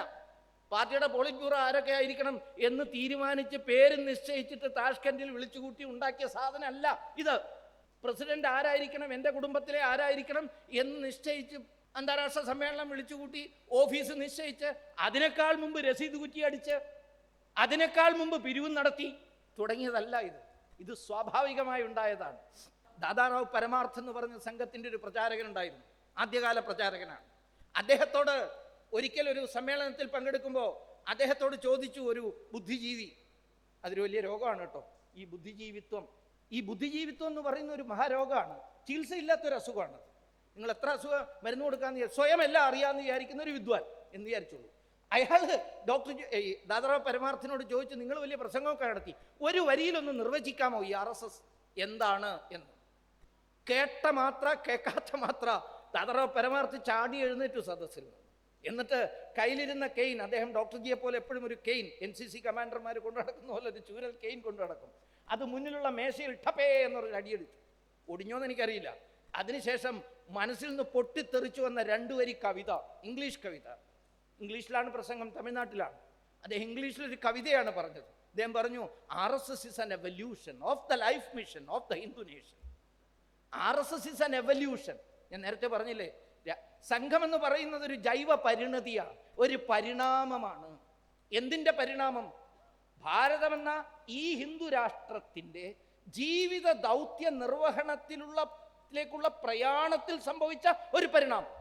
പാർട്ടിയുടെ പോളിറ്റ് ബ്യൂറോ ആരൊക്കെ ആയിരിക്കണം എന്ന് തീരുമാനിച്ച് പേര് നിശ്ചയിച്ചിട്ട് താഷ്കൻഡിൽ വിളിച്ചുകൂട്ടി ഉണ്ടാക്കിയ സാധനമല്ല ഇത്. പ്രസിഡന്റ് ആരായിരിക്കണം, എൻ്റെ കുടുംബത്തിലെ ആരായിരിക്കണം എന്ന് നിശ്ചയിച്ച് അന്താരാഷ്ട്ര സമ്മേളനം വിളിച്ചുകൂട്ടി ഓഫീസ് നിശ്ചയിച്ച് അതിനേക്കാൾ മുമ്പ് രസീത് കുറ്റിയടിച്ച് അതിനേക്കാൾ മുമ്പ് പിരിവ് നടത്തി തുടങ്ങിയതല്ല ഇത്. ഇത് സ്വാഭാവികമായി ഉണ്ടായതാണ്. ദാദാറാവ് പരമാർത്ഥ് എന്ന് പറഞ്ഞ സംഘത്തിൻ്റെ ഒരു പ്രചാരകനുണ്ടായിരുന്നു, ആദ്യകാല പ്രചാരകനാണ്. അദ്ദേഹത്തോട് ഒരിക്കൽ ഒരു സമ്മേളനത്തിൽ പങ്കെടുക്കുമ്പോൾ അദ്ദേഹത്തോട് ചോദിച്ചു ഒരു ബുദ്ധിജീവി, അതൊരു വലിയ രോഗമാണ് കേട്ടോ ഈ ബുദ്ധിജീവിത്വം. ഈ ബുദ്ധിജീവിത്വം എന്ന് പറയുന്ന ഒരു മഹാരോഗമാണ്, ചികിത്സയില്ലാത്തൊരു അസുഖമാണ്. നിങ്ങൾ എത്ര അസുഖം മരുന്ന് കൊടുക്കാന്ന് സ്വയം എല്ലാം അറിയാമെന്ന് വിചാരിക്കുന്ന ഒരു വിദ്വാൻ എന്ന് വിചാരിച്ചോളൂ. അയാൾ ഡോക്ടർ ദാദാറാവ് പരമാർത്ഥിനോട് ചോദിച്ചു, നിങ്ങൾ വലിയ പ്രസംഗമൊക്കെ നടത്തി, ഒരു വരിയിലൊന്ന് നിർവചിക്കാമോ ഈ RSS എന്താണ് എന്ന്? കേട്ട മാത്ര കേൾക്കാത്ത മാത്ര ദാദാറാവ് പരമാർത്ഥി ചാടി എഴുന്നേറ്റു സദസ്സിൽ. എന്നിട്ട് കയ്യിലിരുന്ന കെയിൻ, അദ്ദേഹം ഡോക്ടർ ജിയെ പോലെ എപ്പോഴും ഒരു കെയിൻ, NCC കമാൻഡർമാർ കൊണ്ടു നടക്കുന്ന പോലെ ഒരു ചൂരൽ കെയിൻ കൊണ്ടു നടക്കും, അത് മുന്നിലുള്ള മേശയിൽ ടപ്പേ എന്നൊരു അടിയെടുത്തു. ഒടിഞ്ഞോന്ന് എനിക്കറിയില്ല. അതിനുശേഷം മനസ്സിൽ നിന്ന് പൊട്ടിത്തെറിച്ചു വന്ന 2 വരി കവിത, ഇംഗ്ലീഷ് കവിത. ഇംഗ്ലീഷിലാണ് പ്രസംഗം, തമിഴ്നാട്ടിലാണ്. അദ്ദേഹം ഇംഗ്ലീഷിലൊരു കവിതയാണ് പറഞ്ഞത്. അദ്ദേഹം പറഞ്ഞു, RSS is an evolution of the life mission of the Hindu nation. RSS is an evolution. ഞാൻ നേരത്തെ പറഞ്ഞില്ലേ, സംഘം എന്ന് പറയുന്നത് ഒരു ജൈവ പരിണതിയാണ്, ഒരു പരിണാമമാണ്. എന്തിൻ്റെ പരിണാമം? ഭാരതമെന്ന ഈ ഹിന്ദു രാഷ്ട്രത്തിൻ്റെ ജീവിത ദൗത്യ നിർവഹണത്തിലേക്കുള്ള പ്രയാണത്തിൽ സംഭവിച്ച ഒരു പരിണാമം.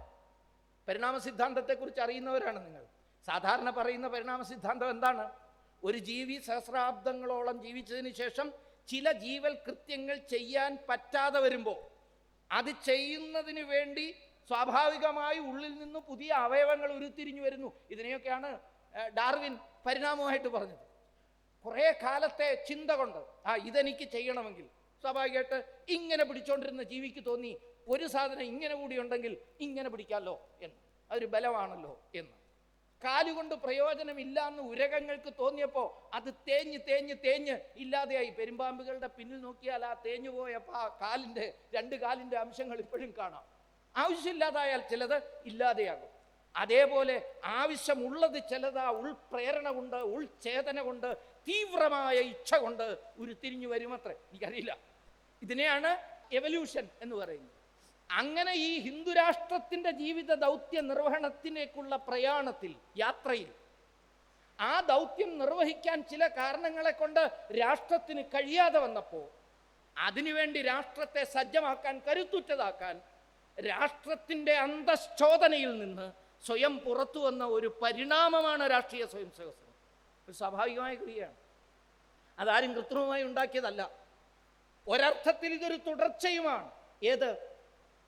പരിണാമ സിദ്ധാന്തത്തെക്കുറിച്ച് അറിയുന്നവരാണ് നിങ്ങൾ. സാധാരണ പറയുന്ന പരിണാമ സിദ്ധാന്തം എന്താണ്? ഒരു ജീവി സഹസ്രാബ്ദങ്ങളോളം ജീവിച്ചതിന് ശേഷം ചില ജീവൽ കൃത്യങ്ങൾ ചെയ്യാൻ പറ്റാതെ വരുമ്പോൾ അത് ചെയ്യുന്നതിന് വേണ്ടി സ്വാഭാവികമായി ഉള്ളിൽ നിന്ന് പുതിയ അവയവങ്ങൾ ഉരുത്തിരിഞ്ഞു വരുന്നു. ഇതിനെയൊക്കെയാണ് ഡാർവിൻ പരിണാമമായിട്ട് പറഞ്ഞത്. കുറേ കാലത്തെ ചിന്ത കൊണ്ട് ഇതെനിക്ക് ചെയ്യണമെങ്കിൽ സ്വാഭാവികമായിട്ട് ഇങ്ങനെ പിടിച്ചോണ്ടിരുന്ന ജീവിക്ക് തോന്നി ഒരു സാധനം ഇങ്ങനെ കൂടി ഉണ്ടെങ്കിൽ ഇങ്ങനെ പിടിക്കാമല്ലോ എന്ന്, അതൊരു ബലമാണല്ലോ എന്ന്. കാലുകൊണ്ട് പ്രയോജനമില്ല എന്ന് ഉരകങ്ങൾക്ക് തോന്നിയപ്പോൾ അത് തേഞ്ഞ് തേഞ്ഞ് തേഞ്ഞ് ഇല്ലാതെയായി. പെരുമ്പാമ്പുകളുടെ പിന്നിൽ നോക്കിയാൽ ആ തേഞ്ഞു പോയപ്പോൾ ആ കാലിൻ്റെ 2 കാലിൻ്റെ അംശങ്ങൾ ഇപ്പോഴും കാണാം. ആവശ്യമില്ലാതായാൽ ചിലത് ഇല്ലാതെയാകും. അതേപോലെ ആവശ്യമുള്ളത് ചിലത് ഉൾപ്രേരണ കൊണ്ട്, ഉൾചേതന കൊണ്ട്, തീവ്രമായ ഇച്ഛ കൊണ്ട് ഉരുത്തിരിഞ്ഞു വരുമത്രേ. എനിക്കറിയില്ല. ഇതിനെയാണ് എവല്യൂഷൻ എന്ന് പറയുന്നത്. അങ്ങനെ ഈ ഹിന്ദുരാഷ്ട്രത്തിൻ്റെ ജീവിത ദൗത്യ നിർവഹണത്തിലേക്കുള്ള പ്രയാണത്തിൽ, യാത്രയിൽ, ആ ദൗത്യം നിർവഹിക്കാൻ ചില കാരണങ്ങളെ കൊണ്ട് രാഷ്ട്രത്തിന് കഴിയാതെ വന്നപ്പോൾ അതിനുവേണ്ടി രാഷ്ട്രത്തെ സജ്ജമാക്കാൻ, കരുത്തുറ്റതാക്കാൻ, രാഷ്ട്രത്തിൻ്റെ അന്തശ്ചോദനയിൽ നിന്ന് സ്വയം പുറത്തു വന്ന ഒരു പരിണാമമാണ് രാഷ്ട്രീയ സ്വയംസേവക സംഘം. ഒരു സ്വാഭാവികമായ ക്രിയയാണ്, അതാരും കൃത്രിമമായി ഉണ്ടാക്കിയതല്ല. ഒരർത്ഥത്തിൽ ഇതൊരു തുടർച്ചയുമാണ്. ഏത്?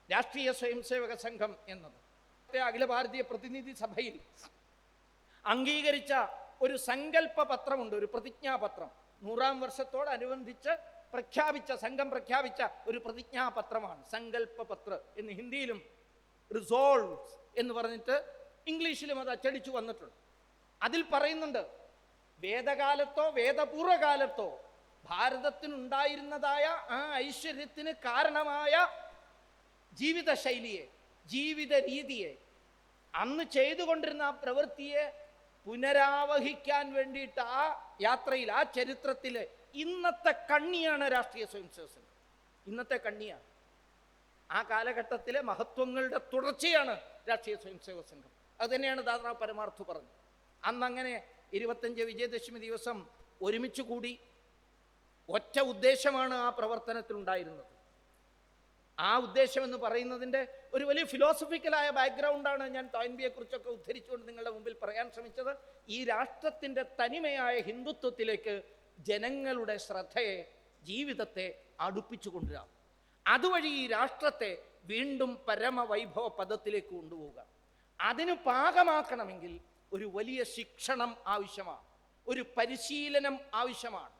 രാഷ്ട്രീയ സ്വയംസേവക സംഘം എന്നത് അഖില ഭാരതീയ പ്രതിനിധി സഭയിൽ അംഗീകരിച്ച ഒരു സങ്കല്പ പത്രമുണ്ട്, ഒരു പ്രതിജ്ഞാപത്രം. 100-ാം വർഷത്തോടനുബന്ധിച്ച് സംഘം പ്രഖ്യാപിച്ച ഒരു പ്രതിജ്ഞാപത്രമാണ് സങ്കല്പ പത്ര എന്ന്. ഹിന്ദിയിലും റിസോൾവ്സ് എന്ന് പറഞ്ഞിട്ട് ഇംഗ്ലീഷിലും അത് അച്ചടിച്ചു വന്നിട്ടുണ്ട്. അതിൽ പറയുന്നുണ്ട്, വേദകാലത്തോ വേദപൂർവകാലത്തോ ഭാരതത്തിനുണ്ടായിരുന്നതായ ആ ഐശ്വര്യത്തിന് കാരണമായ ജീവിതശൈലിയെ, ജീവിത രീതിയെ, അന്ന് ചെയ്തുകൊണ്ടിരുന്ന ആ പ്രവൃത്തിയെ പുനരാവഹിക്കാൻ വേണ്ടിയിട്ട് ആ യാത്രയിൽ, ആ ചരിത്രത്തിൽ ഇന്നത്തെ കണ്ണിയാണ് രാഷ്ട്രീയ സ്വയംസേവക സംഘം. ഇന്നത്തെ കണ്ണിയാണ്. ആ കാലഘട്ടത്തിലെ മഹത്വങ്ങളുടെ തുടർച്ചയാണ് രാഷ്ട്രീയ സ്വയംസേവക സംഘം. അത് തന്നെയാണ് ദാദാ പരമാർത്ഥു പറഞ്ഞത്. അന്നങ്ങനെ 25 വിജയദശമി ദിവസം ഒരുമിച്ച് കൂടി. ഒറ്റ ഉദ്ദേശമാണ് ആ പ്രവർത്തനത്തിലുണ്ടായിരുന്നത്. ആ ഉദ്ദേശം എന്ന് പറയുന്നതിൻ്റെ ഒരു വലിയ ഫിലോസഫിക്കലായ ബാക്ക്ഗ്രൗണ്ടാണ് ഞാൻ തോയിൻബിയെ കുറിച്ചൊക്കെ ഉദ്ധരിച്ചുകൊണ്ട് നിങ്ങളുടെ മുമ്പിൽ പറയാൻ ശ്രമിച്ചത്. ഈ രാഷ്ട്രത്തിൻ്റെ തനിമയായ ഹിന്ദുത്വത്തിലേക്ക് ജനങ്ങളുടെ ശ്രദ്ധയെ, ജീവിതത്തെ അടുപ്പിച്ചു കൊണ്ടുവരാം. അതുവഴി ഈ രാഷ്ട്രത്തെ വീണ്ടും പരമവൈഭവ പദത്തിലേക്ക് കൊണ്ടുപോവുക. അതിന് പാകമാക്കണമെങ്കിൽ ഒരു വലിയ ശിക്ഷണം ആവശ്യമാണ്, ഒരു പരിശീലനം ആവശ്യമാണ്.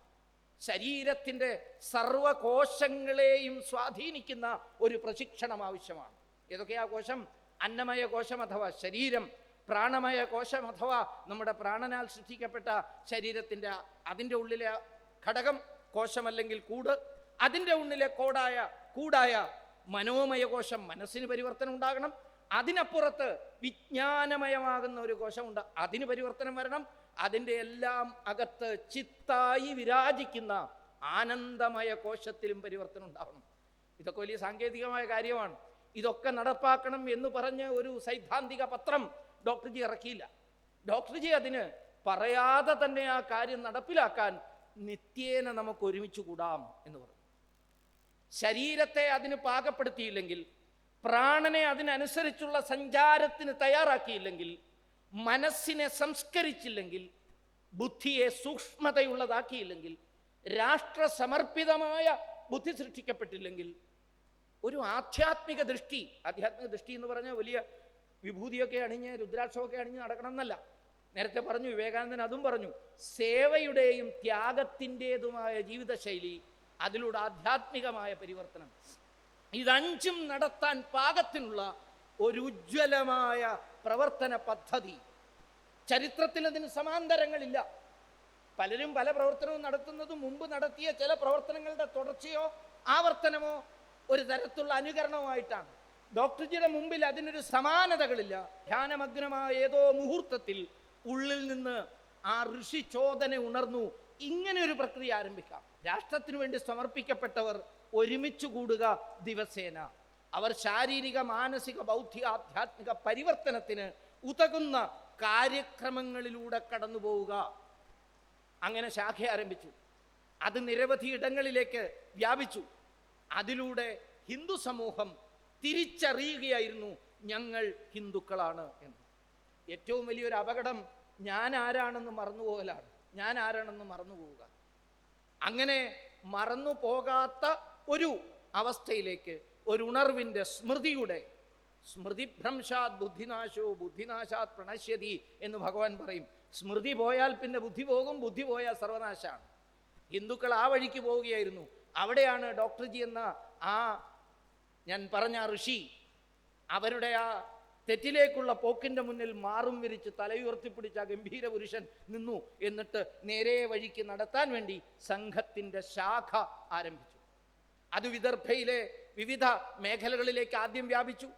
ശരീരത്തിൻ്റെ സർവകോശങ്ങളെയും സ്വാധീനിക്കുന്ന ഒരു പ്രശിക്ഷണം ആവശ്യമാണ്. ഏതൊക്കെയാ കോശം? അന്നമയ കോശം അഥവാ ശരീരം, പ്രാണമയ കോശം അഥവാ നമ്മുടെ പ്രാണനാൽ സൃഷ്ടിക്കപ്പെട്ട ശരീരത്തിൻ്റെ അതിൻ്റെ ഉള്ളിലെ ഘടകം കോശം അല്ലെങ്കിൽ കൂട്, അതിൻ്റെ ഉള്ളിലെ കൂടായ മനോമയ കോശം, മനസ്സിന് പരിവർത്തനം ഉണ്ടാകണം. അതിനപ്പുറത്ത് വിജ്ഞാനമയമാകുന്ന ഒരു കോശമുണ്ട്, അതിന് പരിവർത്തനം വരണം. അതിൻ്റെ എല്ലാം അകത്ത് ചിത്തായി വിരാജിക്കുന്ന ആനന്ദമയ കോശത്തിലും പരിവർത്തനം ഉണ്ടാവണം. ഇതൊക്കെ വലിയ സാങ്കേതികമായ കാര്യമാണ്. ഇതൊക്കെ നടപ്പാക്കണം എന്ന് പറഞ്ഞ് ഒരു സൈദ്ധാന്തിക പത്രം ഡോക്ടർ ജി ഇറക്കിയില്ല. ഡോക്ടർ ജി അതിന് പറയാതെ തന്നെ ആ കാര്യം നടപ്പിലാക്കാൻ നിത്യേന നമുക്ക് ഒരുമിച്ച് കൂടാം എന്ന് പറഞ്ഞു. ശരീരത്തെ അതിന് പാകപ്പെടുത്തിയില്ലെങ്കിൽ, പ്രാണനെ അതിനനുസരിച്ചുള്ള സഞ്ചാരത്തിന് തയ്യാറാക്കിയില്ലെങ്കിൽ, മനസ്സിനെ സംസ്കരിച്ചില്ലെങ്കിൽ, ബുദ്ധിയെ സൂക്ഷ്മതയുള്ളതാക്കിയില്ലെങ്കിൽ, രാഷ്ട്രസമർപ്പിതമായ ബുദ്ധി സൃഷ്ടിക്കപ്പെട്ടില്ലെങ്കിൽ, ഒരു ആധ്യാത്മിക ദൃഷ്ടി എന്ന് പറഞ്ഞാൽ വലിയ വിഭൂതിയൊക്കെ അണിഞ്ഞ് രുദ്രാക്ഷമൊക്കെ അണിഞ്ഞ് നടക്കണം എന്നല്ല. നേരത്തെ പറഞ്ഞു, വിവേകാനന്ദൻ അതും പറഞ്ഞു, സേവയുടെയും ത്യാഗത്തിൻ്റെതുമായ ജീവിതശൈലി, അതിലൂടെ ആധ്യാത്മികമായ പരിവർത്തനം, ഇതഞ്ചും നടത്താൻ പാകത്തിനുള്ള ഒരു ഉജ്ജ്വലമായ പ്രവർത്തന പദ്ധതി. ചരിത്രത്തിൽ അതിന് സമാന്തരങ്ങളില്ല. പലരും പല പ്രവർത്തനവും നടത്തുന്നതും മുമ്പ് നടത്തിയ ചില പ്രവർത്തനങ്ങളുടെ തുടർച്ചയോ ആവർത്തനമോ ഒരു തരത്തിലുള്ള അനുകരണവുമായിട്ടാണ്. ഡോക്ടർ ജിയുടെ മുമ്പിൽ അതിനൊരു സമാനതകളില്ല. ധ്യാനമഗ്നമായ ഏതോ മുഹൂർത്തത്തിൽ ഉള്ളിൽ നിന്ന് ആ ഋഷിചോദന ഉണർന്നു. ഇങ്ങനെ ഒരു പ്രക്രിയ ആരംഭിക്കാം. രാഷ്ട്രത്തിനു വേണ്ടി സമർപ്പിക്കപ്പെട്ടവർ ഒരുമിച്ച് കൂടുക ദിവസേന. അവർ ശാരീരിക, മാനസിക, ബൗദ്ധിക, ആധ്യാത്മിക പരിവർത്തനത്തിന് ഉതകുന്ന കാര്യക്രമങ്ങളിലൂടെ കടന്നു പോവുക. അങ്ങനെ ശാഖ ആരംഭിച്ചു. അത് നിരവധി ഇടങ്ങളിലേക്ക് വ്യാപിച്ചു. അതിലൂടെ ഹിന്ദു സമൂഹം തിരിച്ചറിയുകയായിരുന്നു, ഞങ്ങൾ ഹിന്ദുക്കളാണ് എന്ന്. ഏറ്റവും വലിയൊരു അപകടം ഞാൻ ആരാണെന്ന് മറന്നുപോകലാണ്. മറന്നുപോവുക. അങ്ങനെ മറന്നു പോകാത്ത ഒരു അവസ്ഥയിലേക്ക്, ഒരു ഉണർവിൻ്റെ, സ്മൃതിഭ്രംശാത് ബുദ്ധിനാശോ ബുദ്ധിനാശാത് പ്രണശ്യതി എന്ന് ഭഗവാൻ പറയും. സ്മൃതി പോയാൽ പിന്നെ ബുദ്ധി പോകും, ബുദ്ധി പോയാൽ സർവനാശാണ്. ഹിന്ദുക്കൾ ആ വഴിക്ക് പോവുകയായിരുന്നു. അവിടെയാണ് ഡോക്ടർ ജി എന്ന ആ ഞാൻ പറഞ്ഞ ഋഷി അവരുടെ ആ തെറ്റിലേക്കുള്ള പോക്കിൻ്റെ മുന്നിൽ മാറും വിരിച്ച് തലയുയർത്തിപ്പിടിച്ച ഗംഭീര പുരുഷൻ നിന്നു. എന്നിട്ട് നേരെ വഴിക്ക് നടത്താൻ വേണ്ടി സംഘത്തിൻ്റെ ശാഖ ആരംഭിച്ചു. അത് വിദർഭയിലെ വിവിധ മേഖലകളിലേക്ക് ആദ്യം വ്യാപിച്ചു.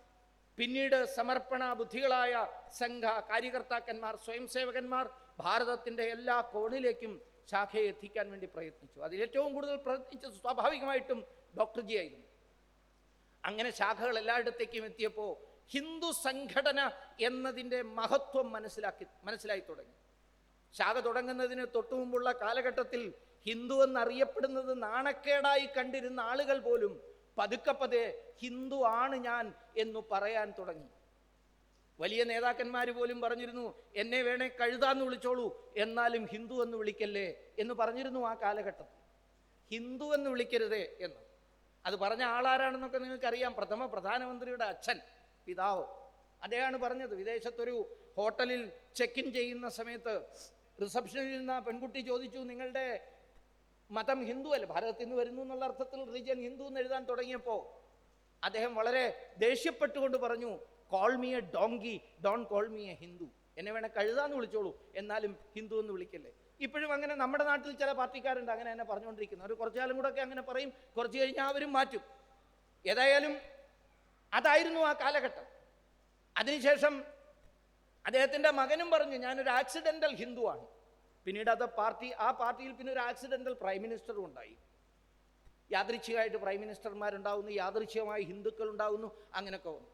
പിന്നീട് സമർപ്പണ ബുദ്ധികളായ സംഘ കാര്യകർത്താക്കന്മാർ, സ്വയംസേവകന്മാർ ഭാരതത്തിൻ്റെ എല്ലാ കോണിലേക്കും ശാഖയെ എത്തിക്കാൻ വേണ്ടി പ്രയത്നിച്ചു. അതിലേറ്റവും കൂടുതൽ പ്രയത്നിച്ചത് സ്വാഭാവികമായിട്ടും ഡോക്ടർ ജി ആയിരുന്നു. അങ്ങനെ ശാഖകൾ എല്ലായിടത്തേക്കും എത്തിയപ്പോൾ ഹിന്ദു സംഘടന എന്നതിൻ്റെ മഹത്വം മനസ്സിലായി തുടങ്ങി. ശാഖ തുടങ്ങുന്നതിന് തൊട്ടു മുമ്പുള്ള കാലഘട്ടത്തിൽ ഹിന്ദു എന്നറിയപ്പെടുന്നത് നാണക്കേടായി കണ്ടിരുന്ന ആളുകൾ പോലും പതുക്കെ ഹിന്ദു ആണ് ഞാൻ എന്നു പറയാൻ തുടങ്ങി. വലിയ നേതാക്കന്മാർ പോലും പറഞ്ഞിരുന്നു, എന്നെ വേണേ കഴുതാന്ന് വിളിച്ചോളൂ, എന്നാലും ഹിന്ദു എന്ന് വിളിക്കല്ലേ എന്ന് പറഞ്ഞിരുന്നു ആ കാലഘട്ടത്തിൽ. ഹിന്ദു എന്ന് വിളിക്കരുതേ എന്ന്. അത് പറഞ്ഞ ആളാരാണെന്നൊക്കെ നിങ്ങൾക്കറിയാം. പ്രധാനമന്ത്രിയുടെ അച്ഛൻ, പിതാവ്, അദ്ദേഹമാണ് പറഞ്ഞത്. വിദേശത്തൊരു ഹോട്ടലിൽ ചെക്ക് ഇൻ ചെയ്യുന്ന സമയത്ത് റിസപ്ഷനിൽ ഇരുന്ന പെൺകുട്ടി ചോദിച്ചു, നിങ്ങളുടെ മതം ഹിന്ദു അല്ലേ, ഭാരതത്തിൽ നിന്ന് വരുന്നു എന്നുള്ള അർത്ഥത്തിൽ റിലിജിയൻ ഹിന്ദു എന്ന് എഴുതാൻ തുടങ്ങിയപ്പോൾ അദ്ദേഹം വളരെ ദേഷ്യപ്പെട്ടുകൊണ്ട് പറഞ്ഞു, call me A donkey, don't call me A Hindu. എന്നെ വേണേൽ കഴുതാന്ന് വിളിച്ചോളൂ, എന്നാലും ഹിന്ദു എന്ന് വിളിക്കല്ലേ. ഇപ്പോഴും അങ്ങനെ നമ്മുടെ നാട്ടിൽ ചില പാർട്ടിക്കാരുണ്ട് അങ്ങനെ തന്നെ പറഞ്ഞുകൊണ്ടിരിക്കുന്നത്. അവർ കുറച്ചു കാലം കൂടെ ഒക്കെ അങ്ങനെ പറയും, കുറച്ച് കഴിഞ്ഞാൽ അവരും മാറ്റും. ഏതായാലും അതായിരുന്നു ആ കാലഘട്ടം. അതിനുശേഷം അദ്ദേഹത്തിൻ്റെ മകനും പറഞ്ഞു, ഞാനൊരു ആക്സിഡൻ്റൽ ഹിന്ദുവാണ്. പിന്നീട് ആ പാർട്ടിയിൽ പിന്നെ ഒരു ആക്സിഡൻ്റൽ പ്രൈം മിനിസ്റ്ററും ഉണ്ടായി. യാദൃച്ഛികമായിട്ട് പ്രൈം മിനിസ്റ്റർമാരുണ്ടാവുന്നു, യാദൃച്ഛികമായി ഹിന്ദുക്കൾ ഉണ്ടാവുന്നു, അങ്ങനെയൊക്കെ വന്നു.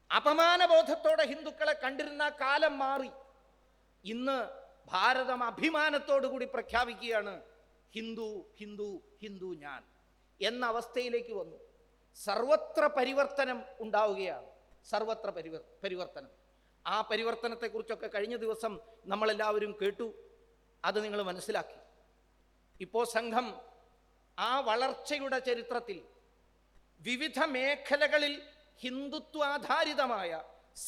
അപമാനബോധത്തോടെ ഹിന്ദുക്കളെ കണ്ടിരുന്ന കാലം മാറി. ഇന്ന് ഭാരതം അഭിമാനത്തോടു കൂടി പ്രഖ്യാപിക്കുകയാണ്, ഹിന്ദു ഹിന്ദു ഹിന്ദു ഞാൻ എന്ന അവസ്ഥയിലേക്ക് വന്നു. സർവത്ര പരിവർത്തനം ഉണ്ടാവുകയാണ്, സർവത്ര പരിവർത്തനം. ആ പരിവർത്തനത്തെക്കുറിച്ചൊക്കെ കഴിഞ്ഞ ദിവസം നമ്മളെല്ലാവരും കേട്ടു, അത് നിങ്ങൾ മനസ്സിലാക്കി. ഇപ്പോൾ സംഘം ആ വളർച്ചയുടെ ചരിത്രത്തിൽ വിവിധ മേഖലകളിൽ ഹിന്ദുത്വാധാരിതമായ,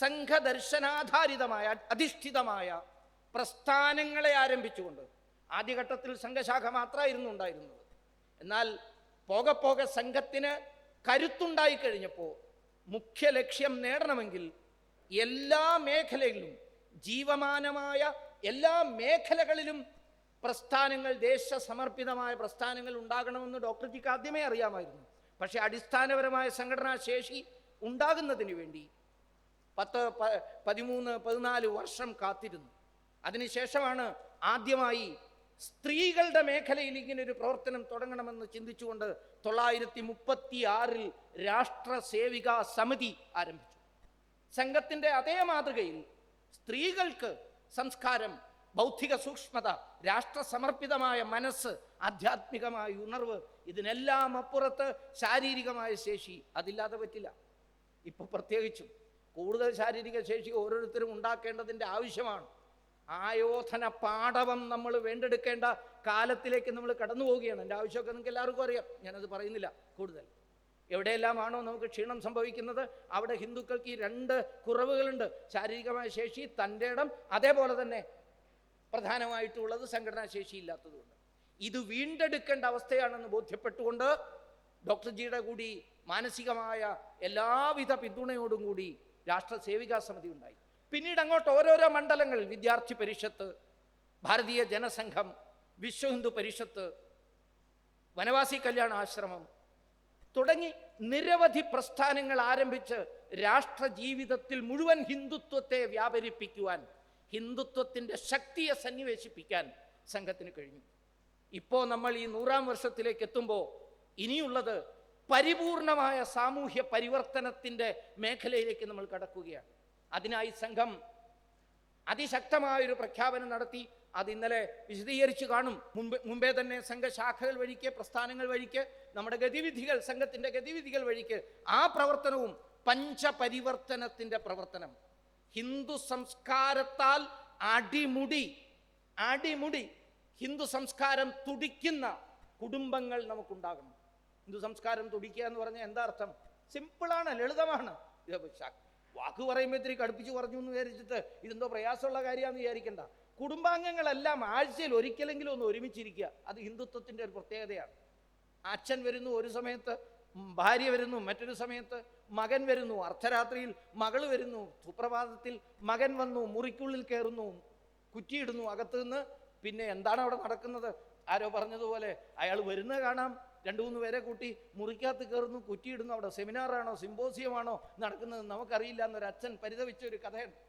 സംഘദർശനാധാരിതമായ, അധിഷ്ഠിതമായ പ്രസ്ഥാനങ്ങളെ ആരംഭിച്ചുകൊണ്ട്, ആദ്യഘട്ടത്തിൽ സംഘശാഖ മാത്രമായിരുന്നു ഉണ്ടായിരുന്നത്. എന്നാൽ പോകെ പോകെ സംഘത്തിന് കരുത്തുണ്ടായി കഴിഞ്ഞപ്പോൾ മുഖ്യ ലക്ഷ്യം നേടണമെങ്കിൽ എല്ലാ മേഖലകളിലും, ജീവമാനമായ എല്ലാ മേഖലകളിലും പ്രസ്ഥാനങ്ങൾ, ദേശസമർപ്പിതമായ പ്രസ്ഥാനങ്ങൾ ഉണ്ടാകണമെന്ന് ഡോക്ടർ ജിക്ക് ആദ്യമേ അറിയാമായിരുന്നു. പക്ഷേ അടിസ്ഥാനപരമായ സംഘടനാ ശേഷി ഉണ്ടാകുന്നതിന് വേണ്ടി 13-14 വർഷം കാത്തിരുന്നു. അതിനുശേഷമാണ് ആദ്യമായി സ്ത്രീകളുടെ മേഖലയിൽ ഇങ്ങനൊരു പ്രവർത്തനം തുടങ്ങണമെന്ന് ചിന്തിച്ചുകൊണ്ട് 1936 രാഷ്ട്ര സേവികാ സമിതി ആരംഭിച്ചു. സംഘത്തിൻ്റെ അതേ മാതൃകയിൽ സ്ത്രീകൾക്ക് സംസ്കാരം, ബൗദ്ധിക സൂക്ഷ്മത, രാഷ്ട്രസമർപ്പിതമായ മനസ്സ്, ആധ്യാത്മികമായ ഉണർവ്, ഇതിനെല്ലാം അപ്പുറത്ത് ശാരീരികമായ ശേഷി അതില്ലാതെ പറ്റില്ല. ഇപ്പോൾ പ്രത്യേകിച്ചും കൂടുതൽ ശാരീരിക ശേഷി ഓരോരുത്തരും ഉണ്ടാക്കേണ്ടതിൻ്റെ ആവശ്യമാണ്. ആയോധന പാടവം നമ്മൾ വീണ്ടെടുക്കേണ്ട കാലത്തിലേക്ക് നമ്മൾ കടന്നു പോവുകയാണ്. എൻ്റെ ആവശ്യമൊക്കെ നിങ്ങൾക്ക് എല്ലാവർക്കും അറിയാം, ഞാനത് പറയുന്നില്ല കൂടുതൽ. എവിടെയെല്ലാമാണോ നമുക്ക് ക്ഷീണം സംഭവിക്കുന്നത് അവിടെ ഹിന്ദുക്കൾക്ക് ഈ 2 കുറവുകളുണ്ട്: ശാരീരികമായ ശേഷി, തൻ്റെ ഇടം, അതേപോലെ തന്നെ പ്രധാനമായിട്ടുള്ളത് സംഘടനാ ശേഷി ഇല്ലാത്തതുകൊണ്ട്. ഇത് വീണ്ടെടുക്കേണ്ട അവസ്ഥയാണെന്ന് ബോധ്യപ്പെട്ടുകൊണ്ട് ഡോക്ടർ ജിയുടെ കൂടി മാനസികമായ എല്ലാവിധ പിന്തുണയോടും കൂടി രാഷ്ട്ര സേവികാ സമിതി ഉണ്ടായി. പിന്നീട് അങ്ങോട്ട് ഓരോരോ മണ്ഡലങ്ങളിൽ വിദ്യാർത്ഥി പരിഷത്ത്, ഭാരതീയ ജനസംഘം, വിശ്വ ഹിന്ദു പരിഷത്ത്, വനവാസി കല്യാണ ആശ്രമം തുടങ്ങി നിരവധി പ്രസ്ഥാനങ്ങൾ ആരംഭിച്ച് രാഷ്ട്ര ജീവിതത്തിൽ മുഴുവൻ ഹിന്ദുത്വത്തെ വ്യാപരിപ്പിക്കുവാൻ, ഹിന്ദുത്വത്തിൻ്റെ ശക്തിയെ സന്നിവേശിപ്പിക്കാൻ സംഘത്തിന് കഴിഞ്ഞു. ഇപ്പോൾ നമ്മൾ ഈ 100-ാം വർഷത്തിലേക്ക് എത്തുമ്പോൾ ഇനിയുള്ളത് പരിപൂർണമായ സാമൂഹ്യ പരിവർത്തനത്തിൻ്റെ മേഖലയിലേക്ക് നമ്മൾ കടക്കുകയാണ്. അതിനായി സംഘം അതിശക്തമായൊരു പ്രഖ്യാപനം നടത്തി. അത് ഇന്നലെ വിശദീകരിച്ചു കാണും. മുമ്പേ തന്നെ സംഘശാഖകൾ വഴിക്ക്, പ്രസ്ഥാനങ്ങൾ വഴിക്ക്, നമ്മുടെ ഗതിവിധികൾ, സംഘത്തിൻ്റെ ഗതിവിധികൾ വഴിക്ക് ആ പ്രവർത്തനവും പഞ്ചപരിവർത്തനത്തിൻ്റെ പ്രവർത്തനം. ഹിന്ദു സംസ്കാരത്താൽ അടിമുടി ഹിന്ദു സംസ്കാരം തുടിക്കുന്ന കുടുംബങ്ങൾ നമുക്കുണ്ടാകണം. ഹിന്ദു സംസ്കാരം തുടിക്കുക എന്ന് പറഞ്ഞാൽ എന്താ അർത്ഥം? സിമ്പിളാണ്, ലളിതമാണ്. വാക്ക് പറയുമ്പോൾ ഇത്തിരി കടുപ്പിച്ച് പറഞ്ഞു എന്ന് വിചാരിച്ചിട്ട് ഇതെന്തോ പ്രയാസമുള്ള കാര്യമാണെന്ന് വിചാരിക്കേണ്ട. കുടുംബാംഗങ്ങളെല്ലാം ആഴ്ചയിൽ ഒരിക്കലെങ്കിലും ഒന്ന് ഒരുമിച്ചിരിക്കുക, അത് ഹിന്ദുത്വത്തിൻ്റെ ഒരു പ്രത്യേകതയാണ്. അച്ഛൻ വരുന്നു ഒരു സമയത്ത്, ഭാര്യ വരുന്നു മറ്റൊരു സമയത്ത്, മകൻ വരുന്നു, അർദ്ധരാത്രിയിൽ മകൾ വരുന്നു, സുപ്രഭാതത്തിൽ മകൻ വന്നു, മുറിക്കുള്ളിൽ കയറുന്നു, കുറ്റിയിടുന്നു അകത്ത് നിന്ന്. പിന്നെ എന്താണ് അവിടെ നടക്കുന്നത്? ആരോ പറഞ്ഞതുപോലെ അയാൾ വരുന്നത് കാണാം, 2-3 പേരെ കൂട്ടി മുറിക്കകത്ത് കയറുന്നു, കുറ്റിയിടുന്നു. അവിടെ സെമിനാറാണോ സിമ്പോസിയമാണോ നടക്കുന്നത് നമുക്കറിയില്ല എന്നൊരച്ഛൻ പരിതപിച്ച ഒരു കഥയുണ്ട്.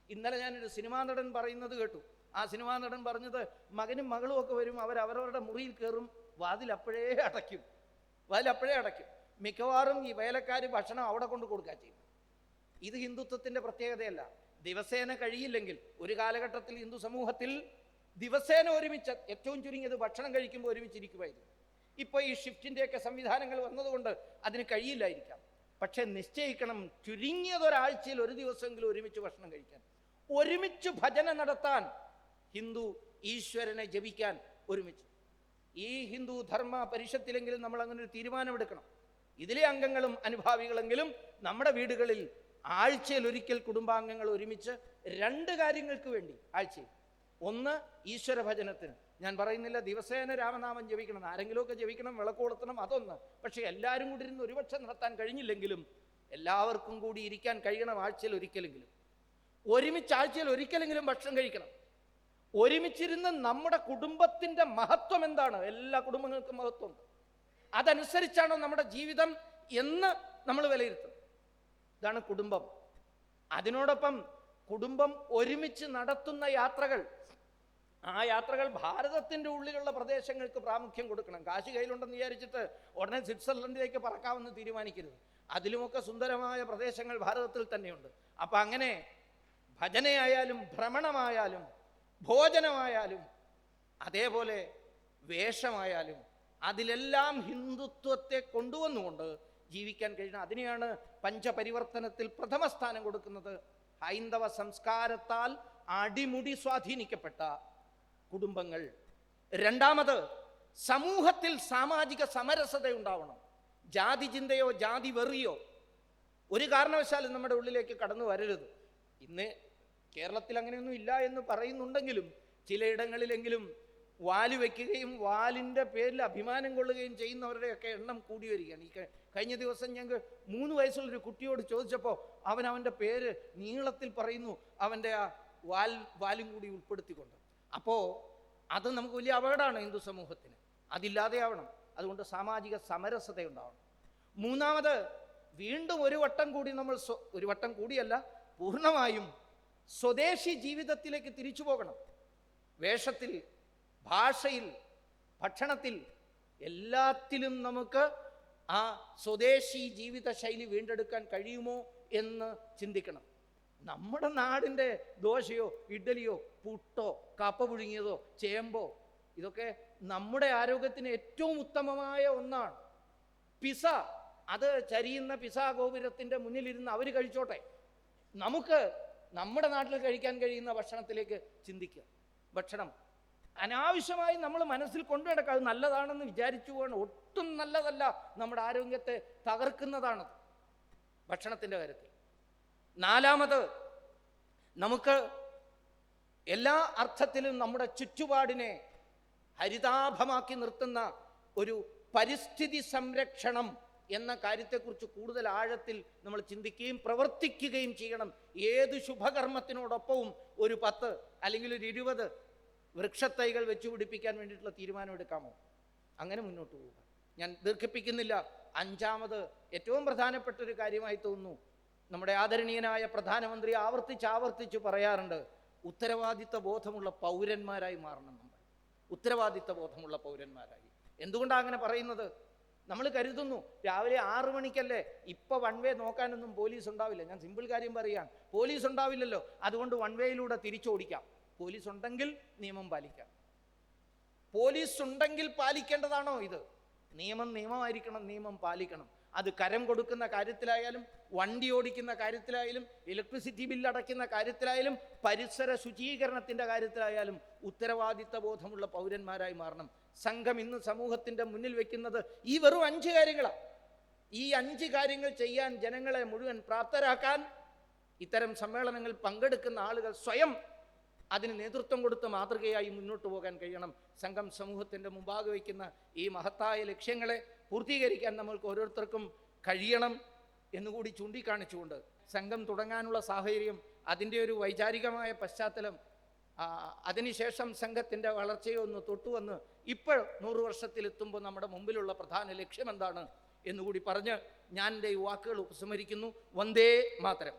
ഇന്നലെ ഞാനൊരു സിനിമാ നടൻ പറയുന്നത് കേട്ടു. ആ സിനിമാ നടൻ പറഞ്ഞത്, മകനും മകളും ഒക്കെ വരും, അവരവരുടെ മുറിയിൽ കയറും, വാതിലപ്പോഴേ അടയ്ക്കും. മിക്കവാറും ഈ വേലക്കാർ ഭക്ഷണം അവിടെ കൊണ്ട് കൊടുക്കുക ചെയ്യും. ഇത് ഹിന്ദുത്വത്തിൻ്റെ പ്രത്യേകതയല്ല. ദിവസേന കഴിയില്ലെങ്കിൽ, ഒരു കാലഘട്ടത്തിൽ ഹിന്ദു സമൂഹത്തിൽ ദിവസേന ഒരുമിച്ച്, ഏറ്റവും ചുരുങ്ങിയത് ഭക്ഷണം കഴിക്കുമ്പോൾ ഒരുമിച്ചിരിക്കുമായിരുന്നു. ഇപ്പോൾ ഈ ഷിഫ്റ്റിൻ്റെയൊക്കെ സംവിധാനങ്ങൾ വന്നതുകൊണ്ട് അതിന് കഴിയില്ലായിരിക്കാം. പക്ഷെ നിശ്ചയിക്കണം, ചുരുങ്ങിയതൊരാഴ്ചയിൽ ഒരു ദിവസമെങ്കിലും ഒരുമിച്ച് ഭക്ഷണം കഴിക്കാൻ, ഒരുമിച്ച് ഭജന നടത്താൻ, ഹിന്ദു ഈശ്വരനെ ജപിക്കാൻ ഒരുമിച്ച്. ഈ ഹിന്ദു ധർമ്മ പരിഷത്തിലെങ്കിലും നമ്മൾ അങ്ങനെ ഒരു തീരുമാനമെടുക്കണം. ഇതിലെ അംഗങ്ങളും അനുഭാവികളെങ്കിലും നമ്മുടെ വീടുകളിൽ ആഴ്ചയിൽ ഒരിക്കൽ കുടുംബാംഗങ്ങൾ ഒരുമിച്ച് 2 കാര്യങ്ങൾക്ക് വേണ്ടി ആഴ്ചയിൽ ഒന്ന് ഈശ്വരഭജനത്തിന്. ഞാൻ പറയുന്നില്ല ദിവസേന രാമനാമം ജപിക്കണം, ആരെങ്കിലുമൊക്കെ ജപിക്കണം, വിളക്ക് കൊളുത്തണം, അതൊന്ന്. പക്ഷെ എല്ലാവരും കൂടി ഇരുന്ന് ഒരുപക്ഷെ നടത്താൻ കഴിഞ്ഞില്ലെങ്കിലും എല്ലാവർക്കും കൂടി ഇരിക്കാൻ കഴിയണം ആഴ്ചയിൽ ഒരിക്കലെങ്കിലും. ഒരുമിച്ച് ആഴ്ചയിൽ ഒരിക്കലെങ്കിലും ഭക്ഷണം കഴിക്കണം. ഒരുമിച്ചിരുന്ന് നമ്മുടെ കുടുംബത്തിൻ്റെ മഹത്വം എന്താണ്, എല്ലാ കുടുംബങ്ങൾക്കും മഹത്വമുണ്ട്, അതനുസരിച്ചാണോ നമ്മുടെ ജീവിതം എന്ന് നമ്മൾ വിലയിരുത്തും. ഇതാണ് കുടുംബം. അതിനോടൊപ്പം കുടുംബം ഒരുമിച്ച് നടത്തുന്ന യാത്രകൾ, ആ യാത്രകൾ ഭാരതത്തിൻ്റെ ഉള്ളിലുള്ള പ്രദേശങ്ങൾക്ക് പ്രാമുഖ്യം കൊടുക്കണം. കാശ് കയ്യിലുണ്ടെന്ന് വിചാരിച്ചിട്ട് ഉടനെ സ്വിറ്റ്സർലൻഡിലേക്ക് പറക്കാമെന്ന് തീരുമാനിക്കരുത്. അതിലുമൊക്കെ സുന്ദരമായ പ്രദേശങ്ങൾ ഭാരതത്തിൽ തന്നെയുണ്ട്. അപ്പം അങ്ങനെ ഭജനയായാലും ഭ്രമണമായാലും ഭോജനമായാലും അതേപോലെ വേഷമായാലും അതിലെല്ലാം ഹിന്ദുത്വത്തെ കൊണ്ടുവന്നുകൊണ്ട് ജീവിക്കാൻ കഴിയണം. അതിനെയാണ് പഞ്ചപരിവർത്തനത്തിൽ പ്രഥമ സ്ഥാനം കൊടുക്കുന്നത്. ഹൈന്ദവ സംസ്കാരത്താൽ അടിമുടി സ്വാധീനിക്കപ്പെട്ട കുടുംബങ്ങൾ. രണ്ടാമത്, സമൂഹത്തിൽ സാമാജിക സമരസത ഉണ്ടാവണം. ജാതി ചിന്തയോ ജാതി വെറിയോ ഒരു കാരണവശാലും നമ്മുടെ ഉള്ളിലേക്ക് കടന്നു വരരുത്. ഇന്ന് കേരളത്തിൽ അങ്ങനെയൊന്നും ഇല്ല എന്ന് പറയുന്നുണ്ടെങ്കിലും ചിലയിടങ്ങളിലെങ്കിലും വാല് വയ്ക്കുകയും വാലിൻ്റെ പേരിൽ അഭിമാനം കൊള്ളുകയും ചെയ്യുന്നവരുടെയൊക്കെ എണ്ണം കൂടി വരികയാണ്. ഈ കഴിഞ്ഞ ദിവസം ഞങ്ങൾക്ക് 3 വയസ്സുള്ളൊരു കുട്ടിയോട് ചോദിച്ചപ്പോൾ അവൻ്റെ പേര് നീളത്തിൽ പറയുന്നു, അവൻ്റെ ആ വാലും കൂടി ഉൾപ്പെടുത്തിക്കൊണ്ട്. അപ്പോൾ അത് നമുക്ക് വലിയ അപകടമാണ് ഹിന്ദു സമൂഹത്തിന്. അതില്ലാതെയാവണം. അതുകൊണ്ട് സാമാജിക സമരസത ഉണ്ടാവണം. മൂന്നാമത്, വീണ്ടും ഒരു വട്ടം കൂടി നമ്മൾ ഒരു വട്ടം കൂടിയല്ല, പൂർണ്ണമായും സ്വദേശി ജീവിതത്തിലേക്ക് തിരിച്ചു പോകണം. വേഷത്തിൽ, ഭാഷയിൽ, ഭക്ഷണത്തിൽ, എല്ലാത്തിലും നമുക്ക് ആ സ്വദേശി ജീവിത ശൈലി വീണ്ടെടുക്കാൻ കഴിയുമോ എന്ന് ചിന്തിക്കണം. നമ്മുടെ നാടിൻ്റെ ദോശയോ ഇഡ്ഡലിയോ പുട്ടോ കപ്പ പുഴുങ്ങിയതോ ചേമ്പോ ഇതൊക്കെ നമ്മുടെ ആരോഗ്യത്തിന് ഏറ്റവും ഉത്തമമായ ഒന്നാണ്. പിസ, അത് ചരിയുന്ന പിസ ഗോപുരത്തിൻ്റെ മുന്നിലിരുന്ന് അവർ കഴിച്ചോട്ടെ. നമുക്ക് നമ്മുടെ നാട്ടിൽ കഴിക്കാൻ കഴിയുന്ന ഭക്ഷണത്തിലേക്ക് ചിന്തിക്കുക. ഭക്ഷണം അനാവശ്യമായി നമ്മൾ മനസ്സിൽ കൊണ്ടു നടക്കുക. അത് നല്ലതാണെന്ന് വിചാരിച്ചു പോകണം. ഒട്ടും നല്ലതല്ല. നമ്മുടെ ആരോഗ്യത്തെ തകർക്കുന്നതാണ് ഭക്ഷണത്തിൻ്റെ കാര്യത്തിൽ. നാലാമത്, നമുക്ക് എല്ലാ അർത്ഥത്തിലും നമ്മുടെ ചുറ്റുപാടിനെ ഹരിതാഭമാക്കി നിർത്തുന്ന ഒരു പരിസ്ഥിതി സംരക്ഷണം എന്ന കാര്യത്തെക്കുറിച്ച് കൂടുതൽ ആഴത്തിൽ നമ്മൾ ചിന്തിക്കുകയും പ്രവർത്തിക്കുകയും ചെയ്യണം. ഏത് ശുഭകർമ്മത്തിനോടൊപ്പവും ഒരു 10 അല്ലെങ്കിൽ ഒരു 20 വൃക്ഷത്തൈകൾ വെച്ചു പിടിപ്പിക്കാൻ വേണ്ടിയിട്ടുള്ള തീരുമാനം എടുക്കാമോ? അങ്ങനെ മുന്നോട്ട് പോവുക. ഞാൻ ദീർഘിപ്പിക്കുന്നില്ല. അഞ്ചാമത്, ഏറ്റവും പ്രധാനപ്പെട്ട ഒരു കാര്യമായി തോന്നുന്നു, നമ്മുടെ ആദരണീയനായ പ്രധാനമന്ത്രി ആവർത്തിച്ച് പറയാറുണ്ട്, ഉത്തരവാദിത്ത ബോധമുള്ള പൗരന്മാരായി മാറണം. നമ്മൾ ഉത്തരവാദിത്ത ബോധമുള്ള പൗരന്മാരായി. എന്തുകൊണ്ടാണ് അങ്ങനെ പറയുന്നത്? നമ്മൾ കരുതുന്നു രാവിലെ 6 മണിക്കല്ലേ, ഇപ്പം 1 വേ നോക്കാനൊന്നും പോലീസ് ഉണ്ടാവില്ല. ഞാൻ സിമ്പിൾ കാര്യം പറയാം, പോലീസ് ഉണ്ടാവില്ലല്ലോ, അതുകൊണ്ട് 1 വേയിലൂടെ തിരിച്ചോടിക്കാം. പോലീസ് ഉണ്ടെങ്കിൽ നിയമം പാലിക്കാം. പോലീസ് ഉണ്ടെങ്കിൽ പാലിക്കേണ്ടതാണോ ഇത്? നിയമമായിരിക്കണം, നിയമം പാലിക്കണം. അത് കരം കൊടുക്കുന്ന കാര്യത്തിലായാലും, വണ്ടി ഓടിക്കുന്ന കാര്യത്തിലായാലും, ഇലക്ട്രിസിറ്റി ബില്ല് അടയ്ക്കുന്ന കാര്യത്തിലായാലും, പരിസര ശുചീകരണത്തിൻ്റെ കാര്യത്തിലായാലും ഉത്തരവാദിത്ത ബോധമുള്ള പൗരന്മാരായി മാറണം. സംഘം ഇന്ന് സമൂഹത്തിൻ്റെ മുന്നിൽ വെക്കുന്നത് ഈ വെറും 5 കാര്യങ്ങളാണ്. ഈ 5 കാര്യങ്ങൾ ചെയ്യാൻ ജനങ്ങളെ മുഴുവൻ പ്രാപ്തരാക്കാൻ ഇത്തരം സമ്മേളനങ്ങൾ പങ്കെടുക്കുന്ന ആളുകൾ സ്വയം അതിന് നേതൃത്വം കൊടുത്ത് മാതൃകയായി മുന്നോട്ട് പോകാൻ കഴിയണം. സംഘം സമൂഹത്തിൻ്റെ മുമ്പാകെ വയ്ക്കുന്ന ഈ മഹത്തായ ലക്ഷ്യങ്ങളെ പൂർത്തീകരിക്കാൻ നമ്മൾക്ക് ഓരോരുത്തർക്കും കഴിയണം എന്നുകൂടി ചൂണ്ടിക്കാണിച്ചുകൊണ്ട് സംഘം തുടങ്ങാനുള്ള സാഹചര്യം, അതിൻ്റെ ഒരു വൈചാരികമായ പശ്ചാത്തലം, അതിനുശേഷം സംഘത്തിൻ്റെ വളർച്ചയൊന്ന് തൊട്ടുവന്ന് ഇപ്പോൾ 100 വർഷത്തിലെത്തുമ്പോൾ നമ്മുടെ മുമ്പിലുള്ള പ്രധാന ലക്ഷ്യം എന്താണ് എന്നുകൂടി പറഞ്ഞ് ഞാൻ എൻ്റെ ഈ വാക്കുകൾ ഉപസംഹരിക്കുന്നു. വന്ദേ മാതരം.